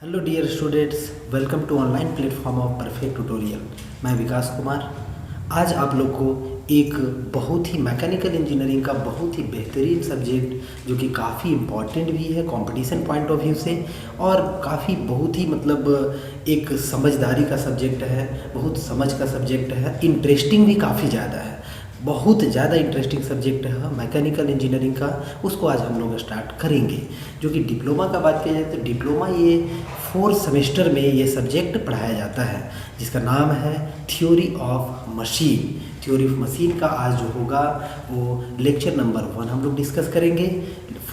Hello dear students, welcome to online platform of perfect tutorial. मैं विकास कुमार आज आप लोग को एक बहुत ही मैकेनिकल इंजीनियरिंग का बहुत ही बेहतरीन सब्जेक्ट जो कि काफ़ी इम्पॉर्टेंट भी है कंपटीशन पॉइंट ऑफ व्यू से और काफ़ी बहुत ही एक समझदारी का सब्जेक्ट है, बहुत समझ का सब्जेक्ट है, इंटरेस्टिंग भी काफ़ी ज़्यादा है, बहुत ज़्यादा इंटरेस्टिंग सब्जेक्ट है मैकेनिकल इंजीनियरिंग का। उसको आज हम लोग स्टार्ट करेंगे। जो कि डिप्लोमा का बात किया जाए तो डिप्लोमा ये 4 सेमेस्टर में ये सब्जेक्ट पढ़ाया जाता है जिसका नाम है theory of machine. Theory of machine का आज जो होगा वो लेक्चर नंबर 1 हम लोग डिस्कस करेंगे।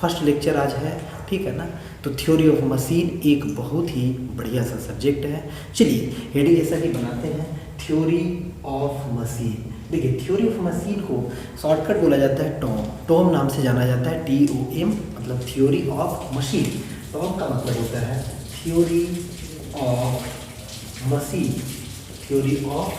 फर्स्ट लेक्चर आज है, ठीक है ना। तो थ्योरी ऑफ मशीन एक बहुत ही बढ़िया सा सब्जेक्ट है। चलिए हेडिंग जैसा कि बनाते हैं, थ्योरी ऑफ मशीन। देखिए थ्योरी ऑफ मशीन को शॉर्टकट बोला जाता है टॉम। टॉम नाम से जाना जाता है, TOM मतलब थ्योरी ऑफ मशीन। टॉम का मतलब होता है theory of machine, theory of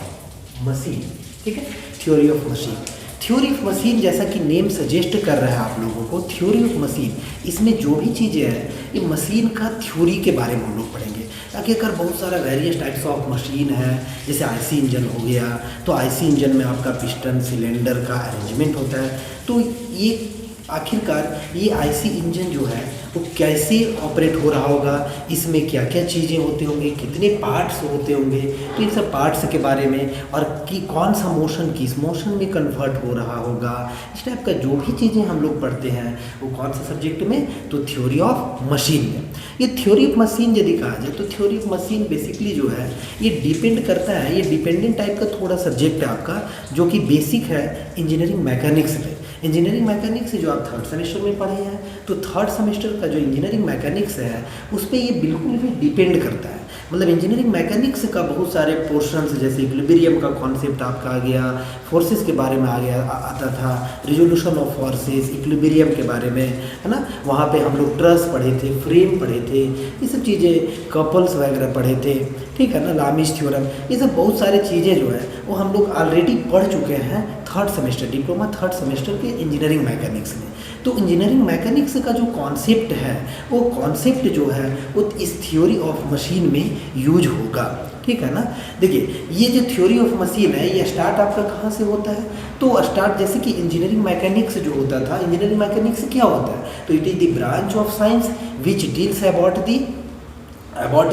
machine, ठीक है। Theory of machine, theory of machine जैसा कि नेम सजेस्ट कर रहा है आप लोगों को, थ्योरी ऑफ मशीन, इसमें जो भी चीज़ें हैं ये मशीन का थ्योरी के बारे में हम लोग पढ़ेंगे। ताकि अगर बहुत सारा वेरियस टाइप्स ऑफ मशीन है, जैसे आईसी इंजन हो गया, तो आईसी इंजन में आपका पिस्टन सिलेंडर का अरेंजमेंट होता है। तो ये आखिरकार ये आईसी इंजन जो है वो कैसे ऑपरेट हो रहा होगा, इसमें क्या क्या चीज़ें होती होंगी, कितने पार्ट्स होते होंगे, तो इन सब पार्ट्स के बारे में, और कि कौन सा मोशन किस मोशन में कन्वर्ट हो रहा होगा, इस टाइप का जो भी चीज़ें हम लोग पढ़ते हैं वो कौन सा सब्जेक्ट में, तो थ्योरी ऑफ मशीन में। ये थ्योरी ऑफ मशीन यदि कहा जाए तो थ्योरी ऑफ मशीन बेसिकली जो है ये डिपेंड करता है, ये डिपेंडेंट टाइप का थोड़ा सब्जेक्ट है आपका, जो कि बेसिक है इंजीनियरिंग मैकेनिक्स में। इंजीनियरिंग मैकेनिक्स जो आप 3rd सेमेस्टर में पढ़े हैं, तो 3rd सेमेस्टर का जो इंजीनियरिंग मैकेनिक्स है उस पर ये बिल्कुल भी डिपेंड करता है। मतलब इंजीनियरिंग मैकेनिक्स का बहुत सारे पोर्शंस, जैसे इक्विलिब्रियम का कॉन्सेप्ट आपका आ गया, फोर्सेस के बारे में आ गया आता था, रिजोल्यूशन ऑफ फोर्सेस, इक्विलिब्रियम के बारे में, है ना। वहाँ पे हम लोग ट्रस पढ़े थे, फ्रेम पढ़े थे, ये सब चीज़ें, कपल्स वगैरह पढ़े थे, ठीक है ना, लामिस थ्योरम, ये सब बहुत सारी चीज़ें जो है वो हम लोग ऑलरेडी पढ़ चुके हैं 3rd semester, diploma 3rd semester के इंजीनियरिंग मैकेनिक्स में। तो इंजीनियरिंग मैकेनिक्स का जो कॉन्सेप्ट है वो कॉन्सेप्ट जो है वो इस थ्योरी ऑफ मशीन में यूज होगा, ठीक है ना। देखिए ये जो थ्योरी ऑफ मशीन है ये स्टार्ट आपका कहाँ से होता है, तो स्टार्ट जैसे कि इंजीनियरिंग मैकेनिक्स जो होता था, इंजीनियरिंग मैकेनिक्स क्या होता है, तो it is the branch of science which deals about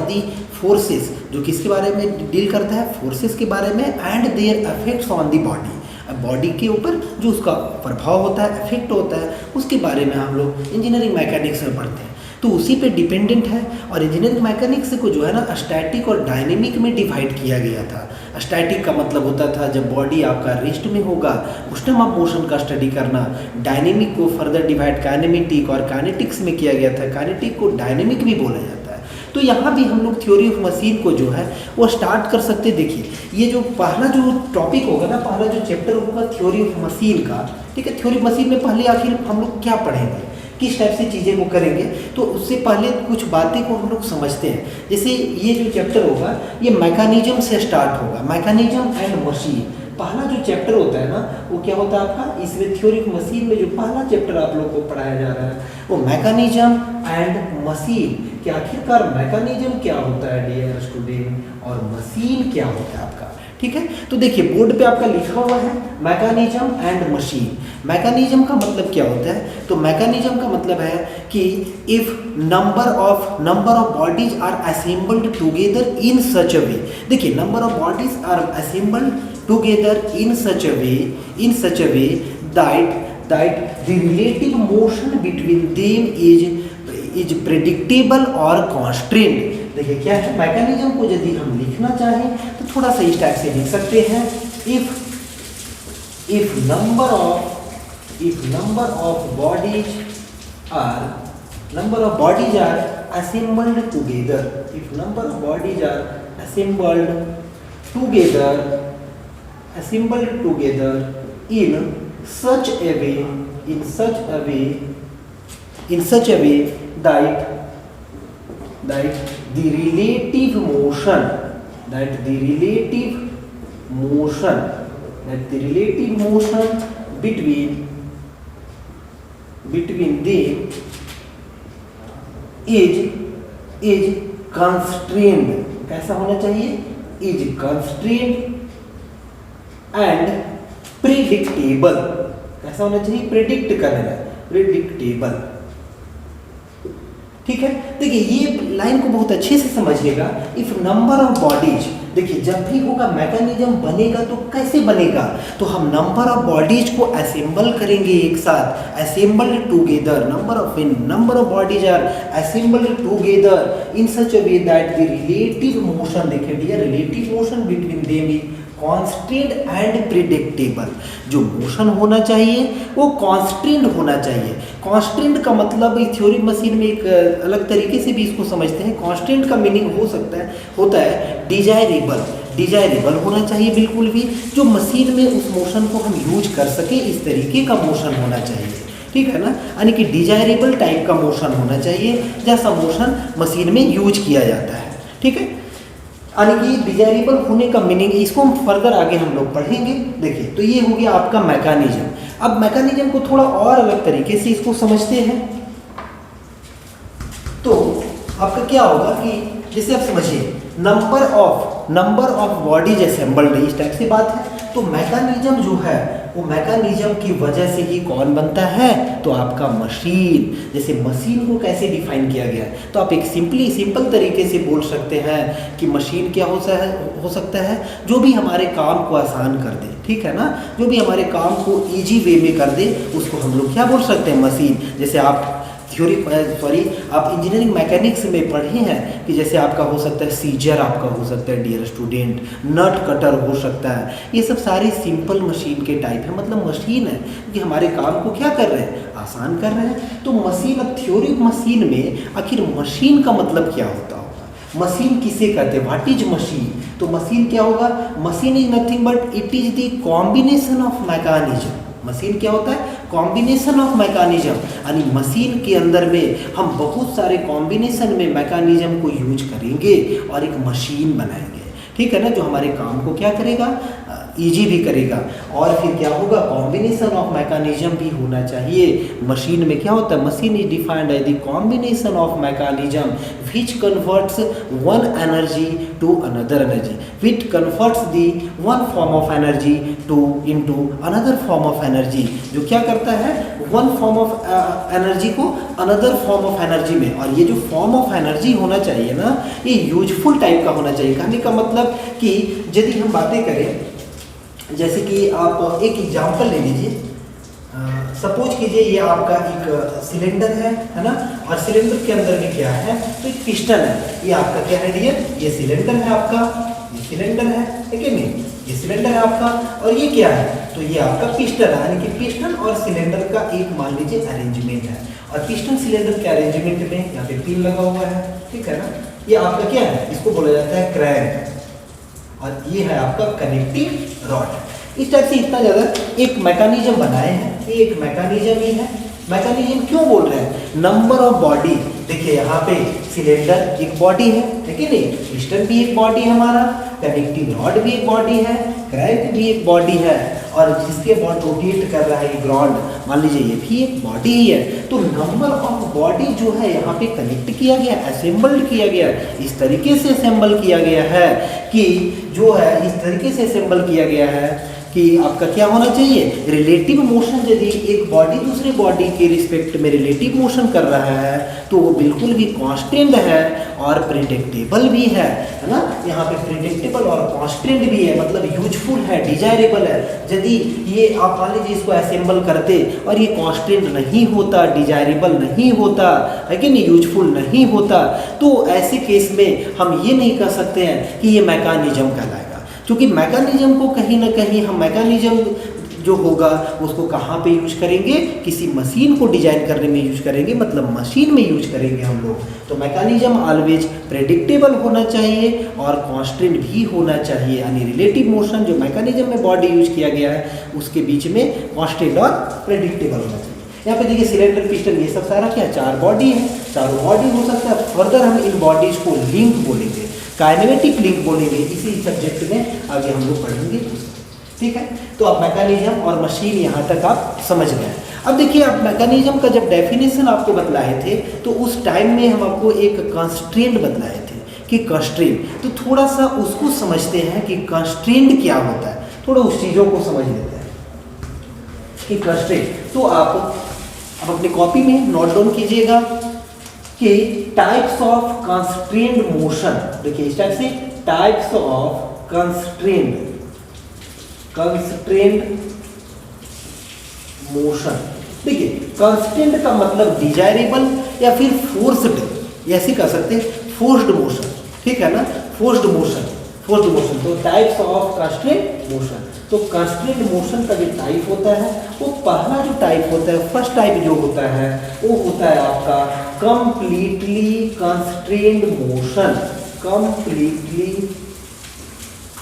the forces, जो किसके बारे में डील करता है, फोर्सेस के बारे में, and their effects on the body, body के ऊपर जो उसका प्रभाव होता है, इफेक्ट होता है, उसके बारे में हम लोग इंजीनियरिंग मैकेनिक्स में पढ़ते हैं। तो उसी पे डिपेंडेंट है। और इंजीनियरिंग मैकेनिक्स को जो है ना स्टैटिक और डायनेमिक में डिवाइड किया गया था। स्टैटिक का मतलब होता था जब बॉडी आपका रेस्ट में होगा उस टाइम आप मोशन का स्टडी करना। डायनेमिक को फर्दर डिवाइड काइनेमेटिक और काइनेटिक्स में किया गया था। काइनेटिक को डायनेमिक भी बोला जाता है। तो यहाँ भी हम लोग थ्योरी ऑफ मशीन को जो है वो स्टार्ट कर सकते। देखिए ये जो पहला जो टॉपिक होगा ना, पहला जो चैप्टर होगा थ्योरी ऑफ मशीन का, ठीक है। थ्योरी ऑफ मशीन में पहले आखिर हम लोग क्या पढ़ेंगे, किस टाइप से चीज़ें को करेंगे, तो उससे पहले कुछ बातें को हम लोग समझते हैं। जैसे ये जो चैप्टर होगा ये मैकेनिज्म से स्टार्ट होगा, मैकेनिज्म एंड मशीन। पहला जो चैप्टर होता है ना वो क्या होता है आपका, इसमें थ्योरी ऑफ मशीन में जो पहला चैप्टर आप लोग को पढ़ाया जा रहा है वो मैकेनिज्म एंड मशीन, कि आखिरकार मैकेनिज्म क्या होता है डियर स्टूडेंट और मशीन क्या होता है आपका, ठीक है। तो देखिए बोर्ड पे आपका लिखा हुआ है मैकेनिज्म एंड मशीन। मैकेनिज्म का मतलब क्या होता है, तो मैकेनिज्म का मतलब है कि if number of bodies are assembled together in such a way. देखिए number of bodies are assembled together in such a way that the relative motion between them is predictable और कॉन्स्ट्रेंट। देखिए क्या है, mechanism को यदि हम लिखना चाहें तो थोड़ा सा इस टाइप से लिख सकते हैं, if number of bodies are assembled together, if number of bodies are assembled together in such a way that the relative motion between them is constrained, कैसा होना चाहिए, इज कंस्ट्रेंड एंड प्रिडिक्टेबल, कैसा होना चाहिए, प्रिडिक्ट करना, predictable. ठीक है, देखिए ये लाइन को बहुत अच्छे से समझिएगा। इफ नंबर ऑफ बॉडीज, देखिए जब भी होगा मैकेनिज्म बनेगा तो कैसे बनेगा, तो हम नंबर ऑफ बॉडीज को असेंबल करेंगे एक साथ, assembled together, number of bodies are assembled together in such a way that the relative motion, देखिए dear, relative motion between them is constant and predictable. जो मोशन होना चाहिए वो कॉन्स्टेंट होना चाहिए। कॉन्स्टेंट का मतलब थ्योरी मशीन में एक अलग तरीके से भी इसको समझते हैं। कॉन्स्टेंट का मीनिंग होता है डिजायरेबल, डिजायरेबल होना चाहिए बिल्कुल भी, जो मशीन में उस मोशन को हम यूज कर सके, इस तरीके का मोशन होना चाहिए। ठीक है ना, यानी कि डिजायरेबल टाइप का मोशन होना चाहिए, जैसा मोशन मशीन में यूज किया जाता है। ठीक है, यानी कि डिजायरेबल होने का मीनिंग, इसको हम फर्दर आगे हम लोग पढ़ेंगे। देखिए तो ये हो गया आपका मैकेनिज्म। अब मैकेनिज्म को थोड़ा और अलग तरीके से इसको समझते हैं। तो आपका क्या होगा कि जैसे आप समझिए नंबर ऑफ बॉडीज असेंबल्ड, इस टाइप से बात है। तो मैकेनिज्म जो है वो मैकेनिज्म की वजह से ही कौन बनता है, तो आपका मशीन। जैसे मशीन को कैसे डिफाइन किया गया है, तो आप एक सिंपल तरीके से बोल सकते हैं कि मशीन क्या हो सकता है, जो भी हमारे काम को आसान कर दे। ठीक है ना, जो भी हमारे काम को इजी वे में कर दे उसको हम लोग क्या बोल सकते हैं, मशीन। जैसे आप आप इंजीनियरिंग मैकेनिक्स में पढ़े हैं कि जैसे आपका हो सकता है सीजर, आपका हो सकता है डियर स्टूडेंट, नट कटर हो सकता है। ये सब सारे सिंपल मशीन के टाइप है, मतलब मशीन है कि हमारे काम को क्या कर रहे हैं, आसान कर रहे हैं। तो मशीन, अब थ्योरी मशीन में आखिर मशीन का मतलब क्या होता होगा, मशीन किसे कहते हैं, व्हाट इज मशीन। तो मशीन क्या होगा, machine is nothing but it is the combination of mechanism. Machine क्या होता है, कॉम्बिनेशन ऑफ मैकेनिज्म, यानी मशीन के अंदर में हम बहुत सारे कॉम्बिनेशन में मैकेनिज्म को यूज करेंगे और एक मशीन बनाएंगे। ठीक है ना, जो हमारे काम को क्या करेगा, इजी भी करेगा। और फिर क्या होगा, कॉम्बिनेशन ऑफ मैकेनिज्म भी होना चाहिए। मशीन में क्या होता है, machine is defined as the combination of mechanism which converts one energy to another energy, which converts the one form of energy into another form of energy, जो क्या करता है, one form of energy को another form of energy में। और ये जो form of energy होना चाहिए ना, ये यूजफुल टाइप का होना चाहिए। कहने का मतलब कि यदि हम बातें करें, जैसे कि आप एक एग्जाम्पल ले लीजिए, सपोज कीजिए ये आपका एक सिलेंडर है ना, और सिलेंडर के अंदर में क्या है, तो एक पिस्टन है। ये आपका क्या है डियर, ये सिलेंडर है आपका, ये सिलेंडर है, ठीक है नहीं, ये सिलेंडर है आपका, और ये क्या है, तो ये आपका पिस्टन है। यानी कि पिस्टन और सिलेंडर का एक मान लीजिए अरेंजमेंट है, और पिस्टन सिलेंडर के अरेंजमेंट में यहाँ पे पिन लगा हुआ है। ठीक है ना, ये आपका क्या है, इसको बोला जाता है क्रैंक, और ये है आपका कनेक्टिंग रॉड। इस टाइप से इतना ज़्यादा एक मैकेनिज्म बनाए हैं, ये एक मैकेनिज्म ही है। मैकेनिज्म क्यों बोल रहे हैं, नंबर ऑफ बॉडी, देखिए यहाँ पे सिलेंडर एक बॉडी है, ठीक है नहीं, पिस्टन भी एक बॉडी है हमारा, कनेक्टिंग रॉड भी एक बॉडी है, क्रैंक भी एक बॉडी है, और जिसके बाद रोटेट कर रहा है ग्राउंड, मान लीजिए ये भी एक बॉडी ही है। तो नंबर ऑफ बॉडी जो है यहाँ पे कनेक्ट किया गया, असेंबल्ड किया गया, इस तरीके से असेंबल किया गया है कि जो है इस तरीके से असेंबल किया गया है कि आपका क्या होना चाहिए, रिलेटिव मोशन। यदि एक बॉडी दूसरे बॉडी के रिस्पेक्ट में रिलेटिव मोशन कर रहा है तो वो बिल्कुल भी कांस्टेंट है और प्रिडिक्टेबल भी है ना। यहाँ पे प्रिडिक्टेबल और कांस्टेंट भी है, मतलब यूजफुल है, डिजायरेबल है। यदि ये आप मान लीजिए इसको असेंबल करते और ये कांस्टेंट नहीं होता, डिजायरेबल नहीं होता है कि नहीं, यूजफुल नहीं होता, तो ऐसे केस में हम ये नहीं कह सकते हैं कि ये मैकेनिज्म कहलाएगा। क्योंकि मैकेनिज्म को कहीं ना कहीं हम मैकेनिज्म जो होगा उसको कहाँ पे यूज करेंगे, किसी मशीन को डिजाइन करने में यूज करेंगे, मतलब मशीन में यूज करेंगे हम लोग। तो मैकेनिज्म ऑलवेज प्रेडिक्टेबल होना चाहिए और कांस्टेंट भी होना चाहिए, यानी रिलेटिव मोशन जो मैकेनिज्म में बॉडी यूज किया गया है उसके बीच में कांस्टेंट और प्रेडिक्टेबल होना चाहिए। यहाँ पे देखिए सिलेंडर, पिस्टन, ये सब सारा क्या, चार बॉडी है, चारों बॉडी हो सकता है। फर्दर हम इन बॉडीज को लिंक बोलेंगे, काइनेमेटिक लिंक बोलेंगे, इसी सब्जेक्ट में आगे हम लोग पढ़ेंगे। ठीक है, तो अब मैकेनिज्म और मशीन यहाँ तक आप समझ गए। अब देखिए, आप मैकेनिज्म का जब डेफिनेशन आपको बतलाए थे तो उस टाइम में हम आपको एक कंस्ट्रेंट बतलाए थे। कि कंस्ट्रेंट, तो थोड़ा सा उसको समझते हैं कि कंस्ट्रेंट क्या होता है, थोड़ा उस चीज़ों को समझ लेते हैं कि कंस्ट्रेंट। तो आप अब अपनी कॉपी में नोट डाउन कीजिएगा कि टाइप्स ऑफ कंस्ट्रेंड मोशन, देखिए इस टाइप से टाइप्स ऑफ कंस्ट्रेंड मोशन। देखिए कंस्ट्रेंट का मतलब डिजायरेबल या फिर फोर्स्ड, ऐसे कह सकते हैं फोर्स्ड मोशन, ठीक है ना, फोर्स्ड मोशन। तो टाइप्स ऑफ कंस्ट्रेंट मोशन, तो कंस्ट्रेंट मोशन का जो टाइप होता है वो पहला जो टाइप होता है, फर्स्ट टाइप जो होता है वो होता है आपका completely constrained motion, completely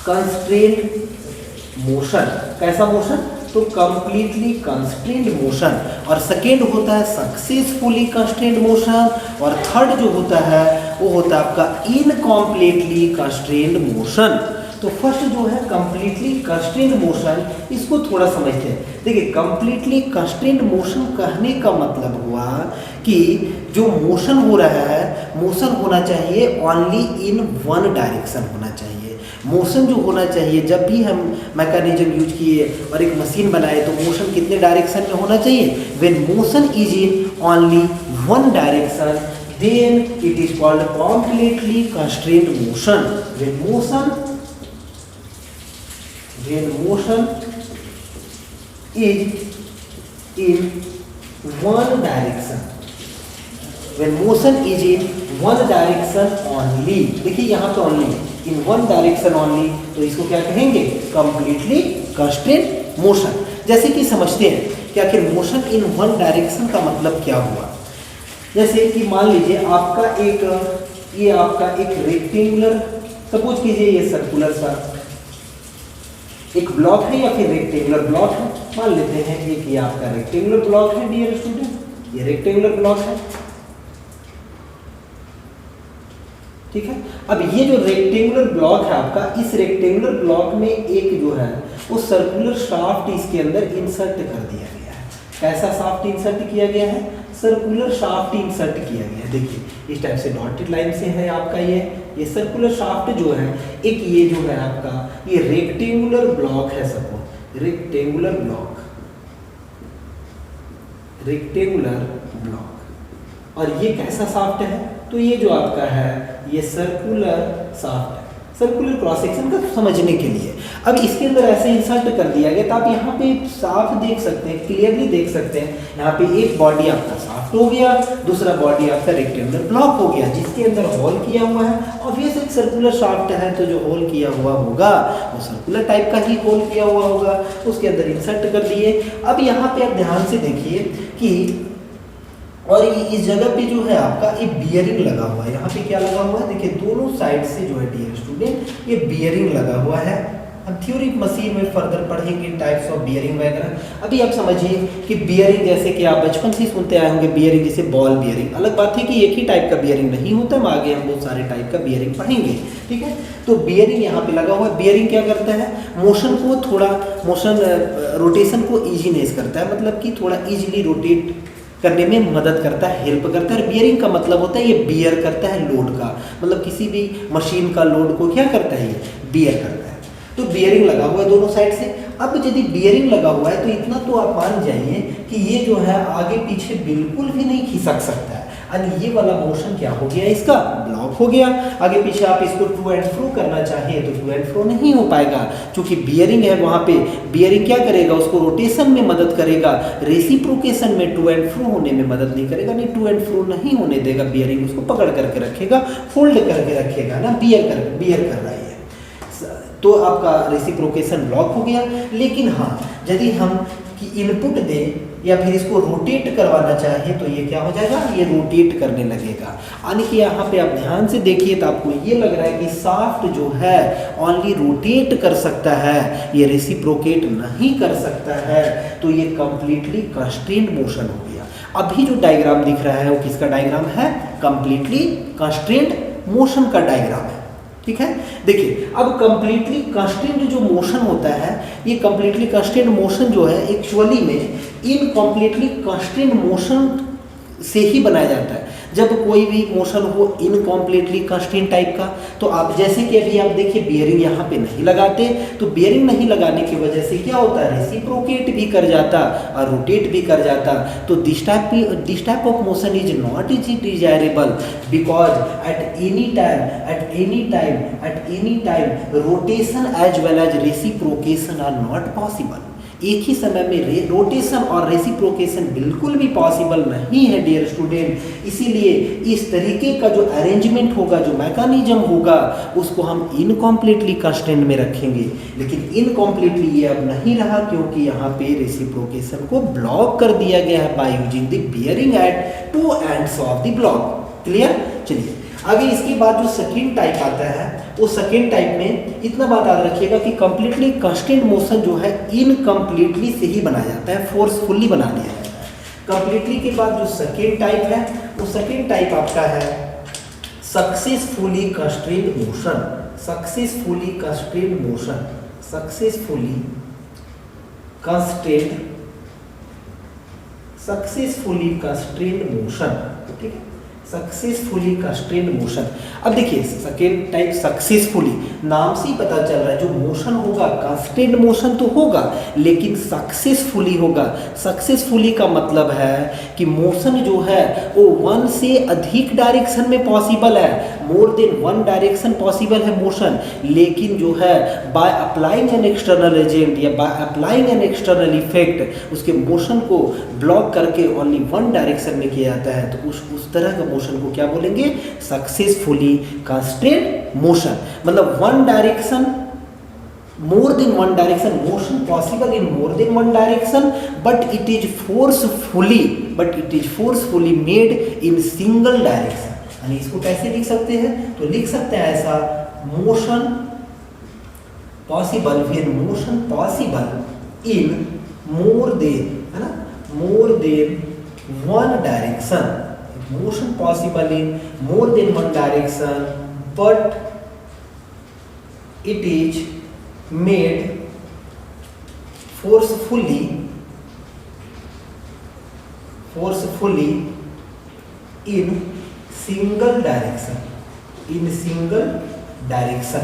constrained motion. कैसा मोशन? तो कंप्लीटली कंस्ट्रेंड मोशन। और सेकेंड होता है सक्सेसफुली कंस्ट्रेंड मोशन, और थर्ड जो होता है वो होता है आपका इनकम्प्लीटली कंस्ट्रेंड मोशन। तो फर्स्ट जो है कंप्लीटली कंस्ट्रेंड मोशन, इसको थोड़ा समझते हैं। देखिए कंप्लीटली कंस्ट्रेंड मोशन कहने का मतलब हुआ कि जो मोशन हो रहा है, मोशन होना चाहिए ओनली इन वन डायरेक्शन होना चाहिए। मोशन जो होना चाहिए, जब भी हम मैकेनिज्म यूज किए और एक मशीन बनाए तो मोशन कितने डायरेक्शन में होना चाहिए? When motion is in only one direction then it is called completely constrained motion. When motion is in one direction, when motion is in one direction only, देखिए यहाँ पे only, in one direction only, तो इसको क्या कहेंगे? completely constrained motion। जैसे कि समझते हैं कि आखिर मोशन इन वन डायरेक्शन का मतलब क्या हुआ। जैसे कि मान लीजिए आपका ये आपका एक रेक्टेंगुलर, सपोज कीजिए ये सर्कुलर सा एक ब्लॉक है या फिर रेक्टेंगुलर ब्लॉक है। मान लेते हैं एक ये आपका रेक्टेंगुलर ब्लॉक है डियर स्टूडेंट, ये रेक्टेंगुलर ब्लॉक है, ठीक है। अब ये जो रेक्टेंगुलर ब्लॉक है आपका, इस रेक्टेंगुलर ब्लॉक में एक जो है वो सर्कुलर शाफ्ट इसके अंदर इंसर्ट कर दिया गया है। कैसा शाफ्ट इंसर्ट किया गया है? सर्कुलर शाफ्ट इंसर्ट किया गया है। देखिए इस टाइप से डॉटेड लाइन से है आपका ये सर्कुलर शाफ्ट जो है, एक ये जो है आपका ये रेक्टेंगुलर ब्लॉक है, सपोज रेक्टेंगुलर ब्लॉक, और ये कैसा शाफ्ट है? तो ये जो आपका है ये सर्कुलर शाफ्ट है, सर्कुलर क्रॉस सेक्शन का समझने के लिए। अब इसके अंदर ऐसे इंसर्ट कर दिया गया, तो आप यहाँ पे साफ देख सकते हैं, क्लियरली देख सकते हैं, यहाँ पे एक बॉडी आपका शाफ्ट हो गया, दूसरा बॉडी आपका रेक्टेंगुलर ब्लॉक हो गया, जिसके अंदर होल किया हुआ है। ऑब्वियस एक सर्कुलर शाफ्ट है तो जो होल किया हुआ होगा वो सर्कुलर टाइप का ही होल किया हुआ होगा, उसके अंदर इंसर्ट कर दिए। अब यहाँ पे आप ध्यान से देखिए कि और इस जगह पे जो है आपका एक बियरिंग लगा हुआ है। यहाँ पे क्या लगा हुआ है? देखिए दोनों साइड से जो है डियर स्टूडेंट ये बियरिंग लगा हुआ है। हम थ्योरी मशीन में फर्दर पढ़ेंगे टाइप्स ऑफ बियरिंग वगैरह। अभी आप समझिए कि बियरिंग जैसे कि आप बचपन से सुनते आए होंगे, बियरिंग जैसे बॉल बियरिंग। अलग बात है कि एक ही टाइप का बियरिंग नहीं होता, हम आगे हम बहुत सारे टाइप का बियरिंग पढ़ेंगे, ठीक है। तो बियरिंग यहाँ पे लगा हुआ है। बियरिंग क्या करता है? मोशन को थोड़ा रोटेशन को ईजीनेस करता है, मतलब कि थोड़ा ईजिली रोटेट करने में मदद करता है, हेल्प करता है। बियरिंग का मतलब होता है ये बियर करता है लोड का, मतलब किसी भी मशीन का लोड को क्या करता है? ये बियर करता है। तो बियरिंग लगा हुआ है दोनों साइड से। अब यदि बियरिंग लगा हुआ है तो इतना तो आप मान जाइए कि ये जो है आगे पीछे बिल्कुल भी नहीं खिसक सकता है। और ये वाला मोशन क्या हो गया? इसका ब्लॉक हो गया। आगे पीछे आप इसको टू एंड फ्रो करना चाहिए तो टू एंड फ्रो नहीं हो पाएगा, क्योंकि बियरिंग है वहाँ पे। बियरिंग क्या करेगा? उसको रोटेशन में मदद करेगा, रेसिप्रोकेशन में टू एंड फ्रो होने में मदद नहीं करेगा। नहीं, टू एंड फ्रो नहीं होने देगा बियरिंग, उसको पकड़ करके रखेगा, फोल्ड करके रखेगा ना, बियर कर रहा है तो आपका रेसिप्रोकेशन ब्लॉक हो गया। लेकिन हाँ, यदि हम कि इनपुट दें या फिर इसको रोटेट करवाना चाहिए तो ये क्या हो जाएगा? ये रोटेट करने लगेगा। यानी कि यहाँ पे आप ध्यान से देखिए तो आपको ये लग रहा है कि शाफ्ट जो है ओनली रोटेट कर सकता है, ये रेसिप्रोकेट नहीं कर सकता है, तो ये कंप्लीटली कंस्ट्रेंड मोशन हो गया। अभी जो डायग्राम दिख रहा है वो किसका डायग्राम है? कंप्लीटली कंस्ट्रेंड मोशन का डायग्राम है, ठीक है। देखिए अब कंप्लीटली कंस्ट्रेंड जो मोशन होता है, ये कंप्लीटली कंस्ट्रेंड मोशन जो है एक्चुअली में इन कंप्लीटली कंस्ट्रेंड मोशन से ही बनाया जाता है। जब कोई भी मोशन हो इनकम्प्लीटली कंस्ट्रेंट टाइप का, तो आप जैसे कि अभी आप देखिए बियरिंग यहाँ पे नहीं लगाते, तो बियरिंग नहीं लगाने की वजह से क्या होता है, रेसिप्रोकेट भी कर जाता और रोटेट भी कर जाता। तो this type of motion is not is desirable because at any time rotation as well as reciprocation are not possible. एक ही समय में रोटेशन और रेसिप्रोकेशन बिल्कुल भी पॉसिबल नहीं है डियर स्टूडेंट। इसीलिए इस तरीके का जो अरेंजमेंट होगा, जो मैकेनिज्म होगा, उसको हम इनकम्प्लीटली कंस्ट्रेंट में रखेंगे। लेकिन इनकम्प्लीटली ये अब नहीं रहा, क्योंकि यहाँ पे रेसिप्रोकेशन को ब्लॉक कर दिया गया है by using the bearing at two ends of the block. Clear? चलिए आगे इसके बाद जो सेकेंड टाइप आता है, वो सेकेंड टाइप में इतना बात याद रखिएगा कि कंप्लीटली कंस्ट्रेंट मोशन जो है इनकम्प्लीटली से ही बनाया जाता है, फोर्सफुली बना दिया जाता है। कंप्लीटली के बाद जो सेकेंड टाइप है, वो सेकेंड टाइप आपका है successfully constraint motion. Successfully constraint motion, successfully constraint motion, ठीक है, सक्सेसफुली कंस्ट्रेंट मोशन। अब देखिए सेकेंड टाइप सक्सेसफुली, नाम से ही पता चल रहा है जो मोशन होगा कंस्ट्रेंट मोशन तो होगा, लेकिन सक्सेसफुली होगा। सक्सेसफुली का मतलब है कि मोशन जो है वो वन से अधिक डायरेक्शन में पॉसिबल है, more than one direction possible है मोशन, लेकिन जो है by applying an external agent या by applying an external effect उसके मोशन को ब्लॉक करके ओनली वन डायरेक्शन में किया जाता है। तो उस तरह का मोशन को क्या बोलेंगे, सक्सेसफुली कंस्ट्रेंट मोशन। मतलब one direction, more than one direction, motion possible in more than one direction, but it is forcefully made in single direction। यानी इसको कैसे लिख सकते हैं, तो लिख सकते हैं ऐसा, motion possible in more than, है ना, मोर than one direction, motion possible in more than one direction, but it is made forcefully in single direction।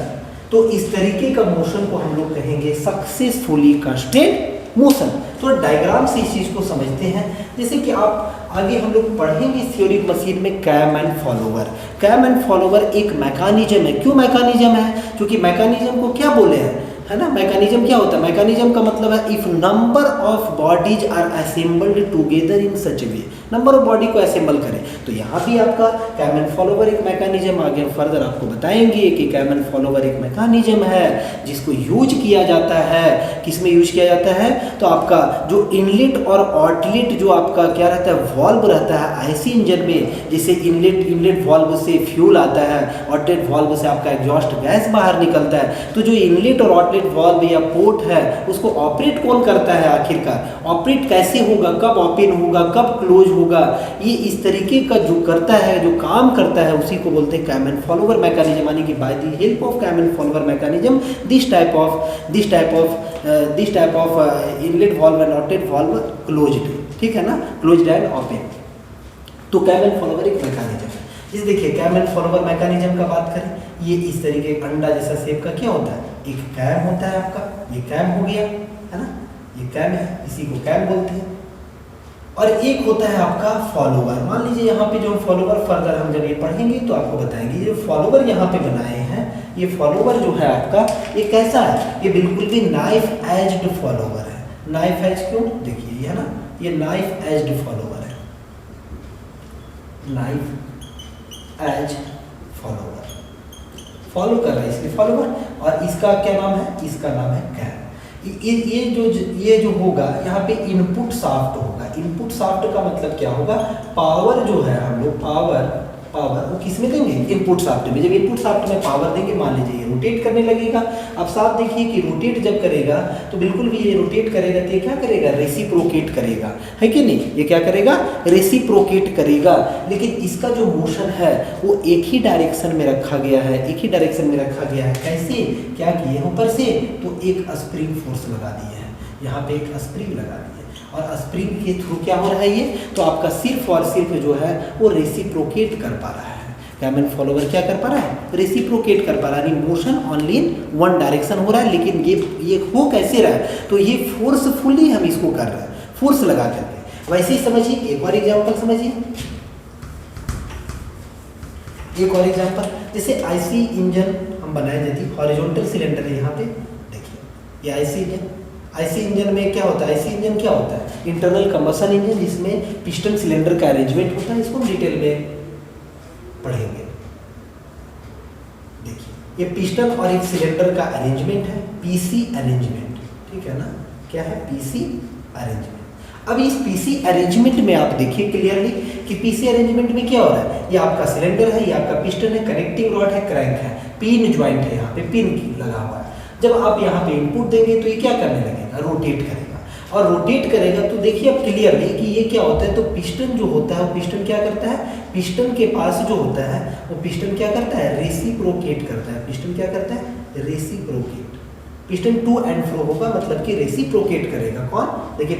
तो इस तरीके का मोशन को हम लोग कहेंगे सक्सेसफुली कंस्ट्रेंट मोशन। तो डायग्राम से इस चीज को समझते हैं। जैसे कि आप आगे हम लोग पढ़ेंगे थ्योरी मशीन में cam and follower. Cam and follower एक मैकेनिज्म है। क्यों मैकेनिज्म है? क्योंकि मैकेनिज्म को क्या बोले हैं, है ना, मैकेनिज्म क्या होता है? मैकेनिज्म का मतलब है if number of bodies are assembled together in such way, number of body को असेंबल करें। तो यहाँ भी आपका कैम एंड फॉलोवर एक मैकेनिज्म, आगे फर्दर आपको बताएंगे कि कैम एंड फॉलोवर एक मैकेनिज्म है जिसको यूज किया जाता है। किस में यूज किया जाता है? तो आपका जो इनलेट और आउटलेट जो आपका क्या रहता है, वॉल्व रहता है ऐसी इंजन में, जैसे इनलेट वॉल्व से फ्यूल आता है, आउटलेट वॉल्व से आपका एग्जॉस्ट गैस बाहर निकलता है। तो जो इनलेट और आउटलेट वॉल्व या पोर्ट है उसको ऑपरेट कौन करता है आखिरकार? ऑपरेट कैसे होगा, कब ओपन होगा, कब क्लोज होगा, ये इस तरीके का जो करता है, जो काम करता है, उसी को बोलते हैं कैम एंड फॉलोवर मैकेनिज्म। यानी कि by the help of cam and follower mechanism this type of inlet valve and outlet valve closed, ठीक है ना, क्लोज्ड एंड ओपन। तो कैम एंड फॉलोवर एक मैकेनिज्म है। इस देखिए कैम एंड फॉलोवर मैकेनिज्म का बात करें, ये इस तरीके अंडा जैसा शेप का क्या होता है, एक कैम होता है आपका, ये कैम हो गया, है ना, ये कैम है, इसी को कैम बोलते हैं। और एक होता है आपका फॉलोवर। मान लीजिए यहाँ पे जो फॉलोवर फर्दर हम जब ये पढ़ेंगे तो आपको बताएंगे, ये फॉलोवर यहाँ पे बनाए हैं, ये फॉलोवर जो है आपका ये कैसा है, ये बिल्कुल भी नाइफ एज्ड फॉलोवर है। नाइफ एज क्यों? देखिए ये है ना, ये नाइफ एज्ड फॉलोवर है, नाइफ एज फॉलोवर, फॉलो कर रहा है इसलिए फॉलोवर। और इसका क्या नाम है? इसका नाम है कैम। ये जो होगा यहाँ पे इनपुट शाफ्ट होगा। इनपुट शाफ्ट का मतलब क्या होगा? पावर जो है हम लोग पावर वो किस में देंगे? इनपुट शाफ्ट में। जब इनपुट शाफ्ट में पावर देंगे, मान लीजिए ये रोटेट करने लगेगा। अब साफ देखिए कि रोटेट जब करेगा तो बिल्कुल भी ये रोटेट करेगा तो ये क्या करेगा? रेसिप्रोकेट करेगा, है कि नहीं? ये क्या करेगा? रेसिप्रोकेट करेगा। लेकिन इसका जो मोशन है वो एक ही डायरेक्शन में रखा गया है, एक ही डायरेक्शन में रखा गया है। कैसे? क्या किए ऊपर से? तो एक स्प्रिंग फोर्स लगा दिए है, यहाँ पे एक स्प्रिंग लगा दिए। और स्प्रिंग के थ्रू क्या हो रहा है ये, तो आपका सिर्फ और सिर्फ जो है वो रेसिप्रोकेट कर पा रहा है। कैमन फॉलोवर क्या कर पा रहा है, रेसिप्रोकेट कर पा रहा है, यानी motion only in one direction हो रहा है। लेकिन ये हो कैसे रहा है, तो ये फोर्सफुली हम इसको कर रहे हैं, फोर्स लगा करके। वैसे ही समझिए, एक और एग्जांपल समझिए, एक और एग्जांपल, जैसे आईसी इंजन हम बनाए, यदि हॉरिजॉन्टल सिलेंडर है यहाँ पे, देखिए ये आईसी इंजन। आईसी इंजन में क्या होता है, आईसी इंजन क्या होता है, इंटरनल कंबशन इंजन, जिसमें पिस्टन सिलेंडर का अरेंजमेंट होता है। इसको हम डिटेल में पढ़ेंगे। देखिए ये पिस्टन और एक सिलेंडर का अरेंजमेंट है, पीसी अरेंजमेंट, ठीक है ना, क्या है, पीसी अरेंजमेंट। अब इस पीसी अरेंजमेंट में आप देखिए क्लियरली कि पीसी अरेंजमेंट में क्या हो रहा है, ये आपका सिलेंडर है, ये आपका पिस्टन है, कनेक्टिंग रॉड है, क्रैंक है, पिन ज्वाइंट है, यहाँ पे पिन लगा हुआ है। जब आप यहाँ पे इनपुट देंगे तो ये क्या करने लगेगा, रोटेट करेगा, और रोटेट करेगा तो देखिए अब क्लियरली कि ये क्या होता है, तो पिस्टन जो होता है वो पिस्टन क्या करता है, पिस्टन के पास जो होता है वो पिस्टन क्या करता है, रेसिप्रोकेट करता है। पिस्टन क्या करता है, reciprocate. Piston to and fro होगा, मतलब कि रेसिप्रोकेट करेगा। कौन, देखिए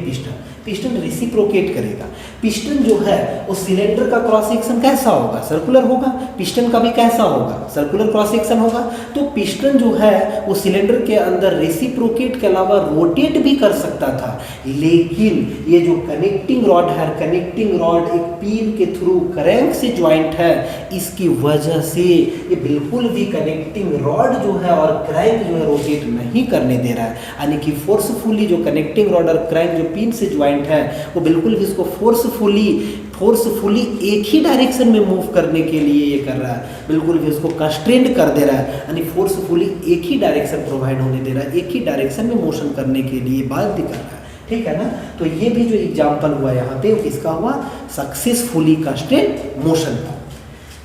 पिस्टन रेसिप्रोकेट करेगा। पिस्टन जो है वो सिलेंडर का क्रॉस सेक्शन कैसा होगा, सर्कुलर होगा, पिस्टन का भी कैसा होगा, सर्कुलर क्रॉस सेक्शन होगा। तो पिस्टन जो है वो सिलेंडर के अंदर रेसिप्रोकेट के अलावा रोटेट भी कर सकता था, लेकिन ये जो कनेक्टिंग रॉड है, कनेक्टिंग रॉड एक पिन के थ्रू क्रैंक से ज्वाइंट है, इसकी वजह से ये बिल्कुल भी कनेक्टिंग रॉड जो है और क्रैंक जो है रोटेट नहीं करने दे रहा है। यानी कि फोर्सफुली जो कनेक्टिंग रॉड और क्रैंक जो पिन से ज्वाइंट है वो बिल्कुल भी इसको फोर्सफुली एक ही डायरेक्शन में मूव करने के लिए ये कर रहा है, बिल्कुल भी उसको कंस्ट्रेंड कर दे रहा है, यानी फोर्सफुली एक ही डायरेक्शन प्रोवाइड होने दे रहा है, एक ही डायरेक्शन में मोशन करने के लिए बाध्य कर रहा है, ठीक है ना। तो ये भी जो एग्जाम्पल हुआ यहाँ पे किसका हुआ, सक्सेसफुली कंस्ट्रेंड मोशन का।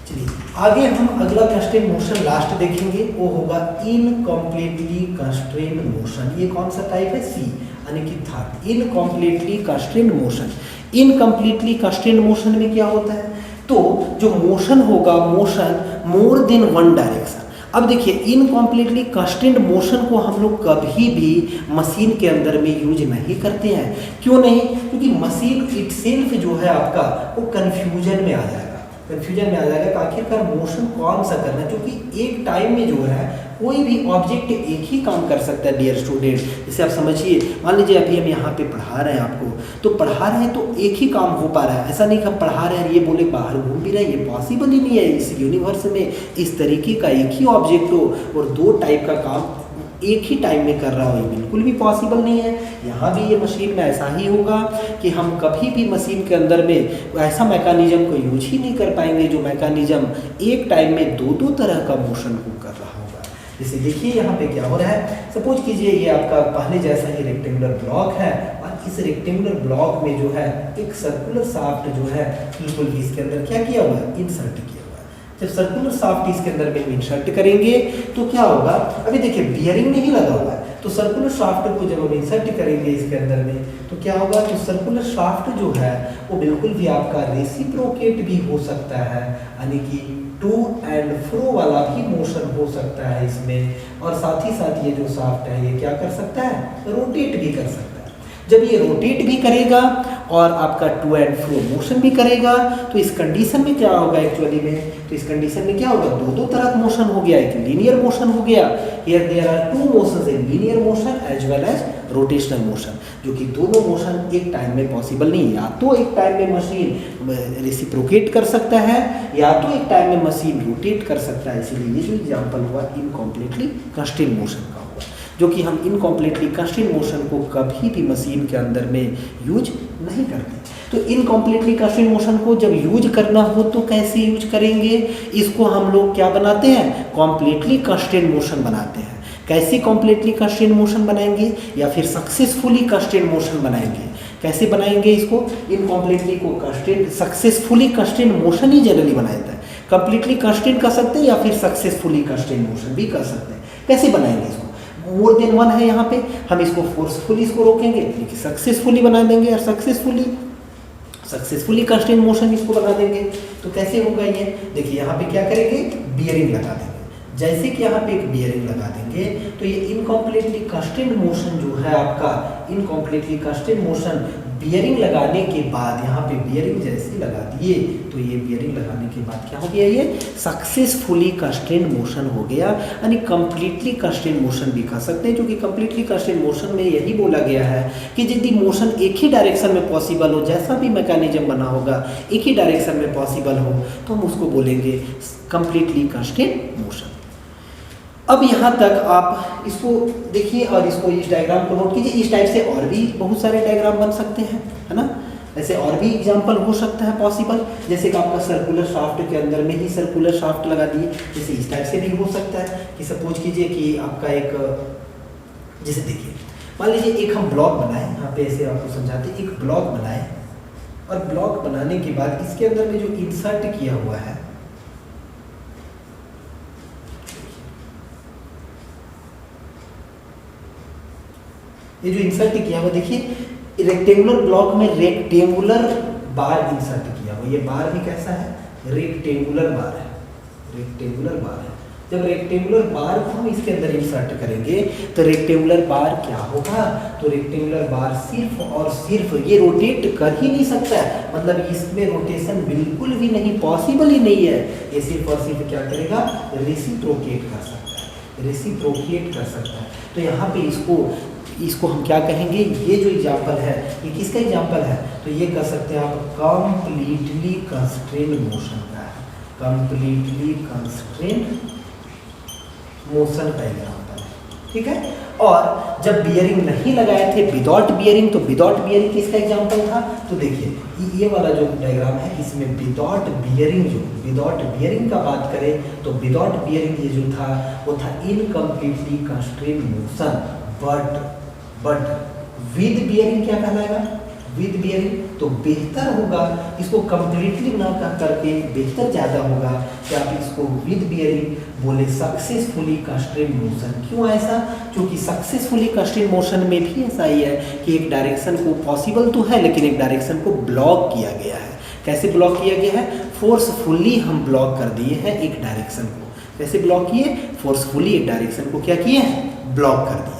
चलिए आगे हम अगला कंस्ट्रेंट मोशन लास्ट देखेंगे, वो होगा इनकम्प्लीटली कंस्ट्रेंट मोशन। ये कौन सा टाइप है, सी, यानी कि third, incompletely constraint motion. Incompletely constraint motion में क्या होता है, तो जो मोशन होगा, मोशन मोर देन वन डायरेक्शन। अब देखिए इनकम्प्लीटली कंस्ट्रेंट मोशन को हम लोग कभी भी मशीन के अंदर में यूज नहीं करते हैं। क्यों नहीं, क्योंकि मशीन इटसेल्फ जो है आपका वो कन्फ्यूजन में आ जाएगा, कन्फ्यूजन में आ जाएगा कि आखिरकार मोशन कौन सा करना है। क्योंकि एक टाइम में जो है कोई भी ऑब्जेक्ट एक ही काम कर सकता है डियर स्टूडेंट। जैसे आप समझिए, मान लीजिए अभी हम यहाँ पे पढ़ा रहे हैं आपको, तो पढ़ा रहे हैं तो एक ही काम हो पा रहा है, ऐसा नहीं कि हम पढ़ा रहे हैं ये बोले बाहर घूम भी रहे हैं, ये पॉसिबल ही नहीं है। इस यूनिवर्स में इस तरीके का एक ही ऑब्जेक्ट हो और दो टाइप का काम एक ही टाइम में कर रहा हो, ये बिल्कुल भी पॉसिबल नहीं है। यहाँ भी ये मशीन में ऐसा ही होगा कि हम कभी भी मशीन के अंदर में ऐसा मैकेनिज्म को यूज ही नहीं कर पाएंगे जो मैकेनिज्म एक टाइम में दो दो तरह का मोशन को कर रहा होगा। जैसे देखिए यहाँ पे क्या हो रहा है, सपोज कीजिए ये आपका पहले जैसा ही रेक्टेंगुलर ब्लॉक है, और इस रेक्टेंगुलर ब्लॉक में जो है एक सर्कुलर शाफ्ट जो है बिल्कुल भी इसके अंदर क्या किया हुआ है, इंसर्ट किया। जब सर्कुलर शाफ्ट इसके अंदर में इंसर्ट करेंगे तो क्या होगा, अभी देखिए बियरिंग नहीं लगा हुआ है, तो सर्कुलर शाफ्ट को जब हम इंसर्ट करेंगे इसके अंदर में तो क्या होगा, तो सर्कुलर शाफ्ट जो है वो बिल्कुल भी आपका रेसिप्रोकेट भी हो सकता है, यानी कि टू एंड फ्रो वाला भी मोशन हो सकता है इसमें। और साथ ही साथ ये जो शाफ्ट है ये क्या कर सकता है, रोटेट भी कर सकता है। जब ये रोटेट भी करेगा और आपका टू एंड फ्रो मोशन भी करेगा, तो इस कंडीशन में क्या होगा एक्चुअली में, तो इस कंडीशन में क्या होगा, दो दो तरह का मोशन हो गया, एक लीनियर मोशन हो गया। Here there are two motions, in linear motion as well as rotational motion, जो कि दोनों मोशन एक टाइम में पॉसिबल नहीं है। या तो एक टाइम में मशीन रेसिप्रोकेट कर सकता है, या तो एक टाइम में मशीन रोटेट कर सकता है। इसीलिए ये जो एग्जाम्पल हुआ इनकम्प्लीटली कंस्ट्रेंट मोशन का हुआ, जो कि हम इनकम्प्लीटली कंस्ट्रेंट मोशन को कभी भी मशीन के अंदर में यूज नहीं करते। तो इनकम्प्लीटली कंस्ट्रेंट मोशन को जब यूज करना हो तो कैसे यूज करेंगे, इसको हम लोग क्या बनाते हैं, कम्प्लीटली कंस्ट्रेंट मोशन बनाते हैं। कैसे कम्प्लीटली कंस्ट्रेंट मोशन बनाएंगे, या फिर सक्सेसफुली कंस्ट्रेंट मोशन बनाएंगे। कैसे बनाएंगे इसको, इनकम्प्लीटली को कंस्ट्रेंट, सक्सेसफुली कंस्ट्रेंट मोशन ही जनरली बनाया जाता है। कंप्लीटली कंस्ट्रेंट कर सकते हैं या फिर सक्सेसफुली कंस्ट्रेंट मोशन भी कर सकते हैं। कैसे बनाएंगे इसको, मोर देन वन है यहाँ पे, हम इसको फोर्सफुली इसको रोकेंगे, लेकिन सक्सेसफुली बना देंगे, और सक्सेसफुली कंस्ट्रेंट मोशन इसको बना देंगे। तो कैसे होगा ये, देखिए यहाँ पे क्या करेंगे, बियरिंग लगा देंगे। जैसे कि यहाँ पे एक बियरिंग लगा देंगे तो ये इनकम्प्लीटली कंस्ट्रेंट मोशन जो है आपका, इनकम्प्लीटली कंस्ट्रेंट मोशन बियरिंग लगाने के बाद यहाँ पे बियरिंग जैसे लगा दिए तो ये बियरिंग लगाने के बाद क्या हो गया, ये सक्सेसफुली कंस्ट्रेंट मोशन हो गया, यानी कंप्लीटली कंस्ट्रेंट मोशन भी कह सकते हैं, क्योंकि कंप्लीटली कंस्ट्रेंट मोशन में यही बोला गया है कि यदि मोशन एक ही डायरेक्शन में पॉसिबल हो, जैसा भी मैकेनिज्म बना होगा एक ही डायरेक्शन में पॉसिबल हो, तो हम उसको बोलेंगे कंप्लीटली कंस्ट्रेंट मोशन। अब यहाँ तक आप इसको देखिए और इसको इस डायग्राम को नोट कीजिए। इस टाइप से और भी बहुत सारे डायग्राम बन सकते हैं, है ना। ऐसे और भी एग्जांपल हो सकता है पॉसिबल, जैसे कि आपका सर्कुलर शाफ्ट के अंदर में ही सर्कुलर शाफ्ट लगा दिए, जैसे इस टाइप से भी हो सकता है कि सपोज कीजिए कि आपका एक, जैसे देखिए मान लीजिए एक हम ब्लॉक बनाए, यहाँ पे ऐसे आपको समझाते हैं, एक ब्लॉक बनाए और ब्लॉक बनाने के बाद इसके अंदर में जो इंसर्ट किया हुआ है, ये जो इंसर्ट किया हुआ देखिए रेक्टेंगुलर ब्लॉक में रेक्टेंगुलर बार इंसर्ट किया हुआ, ये बार भी कैसा है, रेक्टेंगुलर बार है, रेक्टेंगुलर बार है। जब रेक्टेंगुलर बार को हम इसके अंदर इंसर्ट करेंगे तो रेक्टेंगुलर बार क्या होगा, तो रेक्टेंगुलर बार सिर्फ और सिर्फ ये रोटेट कर ही नहीं सकता है, मतलब इसमें रोटेशन बिल्कुल भी नहीं, पॉसिबल ही नहीं है, ये सिर्फ और सिर्फ क्या करेगा, रेसिप्रोकेट कर सकता है, रेसिप्रोकेट कर सकता है। तो यहाँ पे इसको हम क्या कहेंगे, ये जो एग्जाम्पल है ये किसका एग्जाम्पल है, तो ये कह सकते हैं आप कंप्लीटली कंस्ट्रेंट मोशन का है, कंप्लीटली कंस्ट्रेंट मोशन का एग्जाम्पल है, ठीक है। और जब बियरिंग नहीं लगाए थे विदाउट बियरिंग, तो विदाउट बियरिंग किसका एग्जाम्पल था, तो देखिए ये वाला जो डायग्राम है इसमें विदाउट बियरिंग, जो विदाउट बियरिंग का बात करें तो विदाउट बियरिंग ये जो था वो था incompletely constraint motion, but with bearing क्या कहलाएगा, विद बियरिंग तो बेहतर होगा, इसको कंप्लीटली ना करके बेहतर ज़्यादा होगा कि आप इसको विद बियरिंग बोले सक्सेसफुली कंस्ट्रेंट मोशन। क्यों ऐसा, क्योंकि सक्सेसफुली कंस्ट्रेंट मोशन में भी ऐसा ही है कि एक डायरेक्शन को पॉसिबल तो है लेकिन एक डायरेक्शन को ब्लॉक किया गया है। कैसे ब्लॉक किया गया है, फोर्सफुली हम ब्लॉक कर दिए हैं एक डायरेक्शन को। कैसे ब्लॉक किए, फोर्सफुली एक डायरेक्शन को क्या किए हैं, ब्लॉक कर दिए।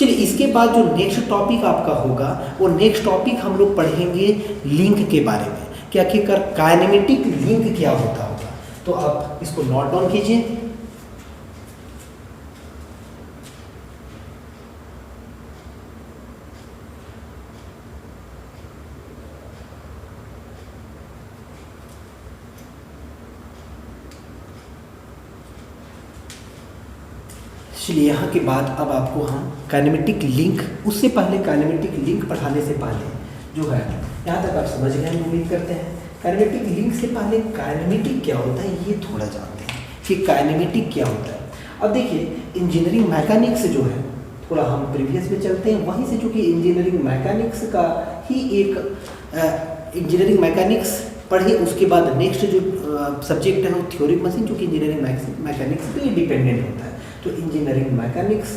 चलिए इसके बाद जो नेक्स्ट टॉपिक आपका होगा वो नेक्स्ट टॉपिक हम लोग पढ़ेंगे लिंक के बारे में, कि आखिरकार काइनेमेटिक लिंक क्या होता होगा। तो आप इसको नोट डाउन कीजिए। चलिए यहाँ के बाद अब आपको हम काइनेमेटिक लिंक, उससे पहले काइनेमेटिक लिंक पढ़ाने से पहले जो है यहाँ तक आप समझ गए, उम्मीद करते हैं। काइनेमेटिक लिंक से पहले काइनेमेटिक क्या होता है ये थोड़ा जानते हैं कि काइनेमेटिक क्या होता है। अब देखिए इंजीनियरिंग मैकेनिक्स जो है, थोड़ा हम प्रीवियस में चलते हैं वहीं से, चूँकि इंजीनियरिंग मैकेनिक्स का ही एक इंजीनियरिंग मैकेनिक्स पढ़े, उसके बाद नेक्स्ट जो सब्जेक्ट है वो थ्योरी मशीन, जो कि इंजीनियरिंग मैकेनिक्स पे डिपेंडेंट होता है। तो इंजीनियरिंग मैकेनिक्स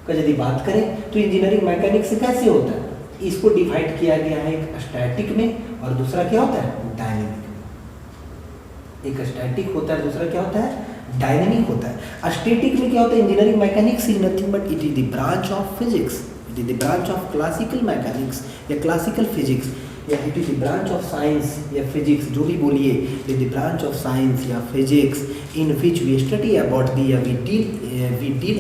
का यदि बात करें तो इंजीनियरिंग मैकेनिक्स कैसे होता है, इसको डिवाइड किया गया है एक स्टैटिक में और दूसरा क्या होता है, डायनेमिक में। एक स्टैटिक होता है, दूसरा क्या होता है, डायनेमिक होता है। स्टैटिक में क्या होता है, engineering mechanics is nothing but it is the branch of physics, it is the branch of classical mechanics या क्लासिकल फिजिक्स, या it is the branch of science या फिजिक्स, जो भी बोलिए, it is the branch of science या physics in which we study about the या we deal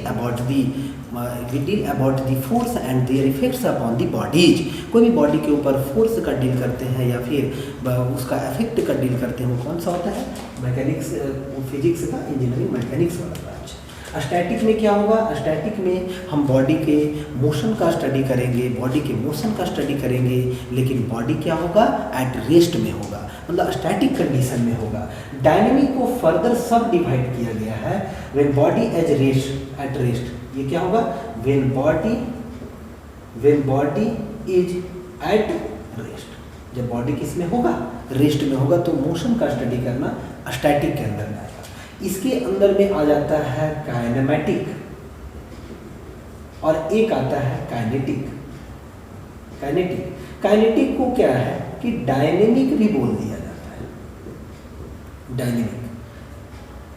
about the force and their effects upon the bodies. कोई भी body के ऊपर फोर्स का डील करते हैं या फिर उसका इफेक्ट का डील करते हैं, वो कौन सा होता है, मैकेनिक्स, फिजिक्स का इंजीनियरिंग मैकेनिक्स वाला ब्रांच। स्टैटिक में क्या होगा, स्टैटिक में हम बॉडी के मोशन का स्टडी करेंगे, बॉडी के मोशन का स्टडी करेंगे, लेकिन बॉडी क्या होगा, एट रेस्ट में होगा, मतलब स्टैटिक कंडीशन में होगा। डायनेमिक को फर्दर सब डिवाइड किया गया है, when body as rest, at rest, ये क्या होगा, when body is at rest, जब बॉडी किस में होगा, रेस्ट में होगा, तो मोशन का स्टडी करना स्टैटिक के अंदर में आएगा। इसके अंदर में आ जाता है काइनेमेटिक और एक आता है काइनेटिक। काइनेटिक को क्या है कि डायनेमिक भी बोल दिया जाता है, डायनेमिक,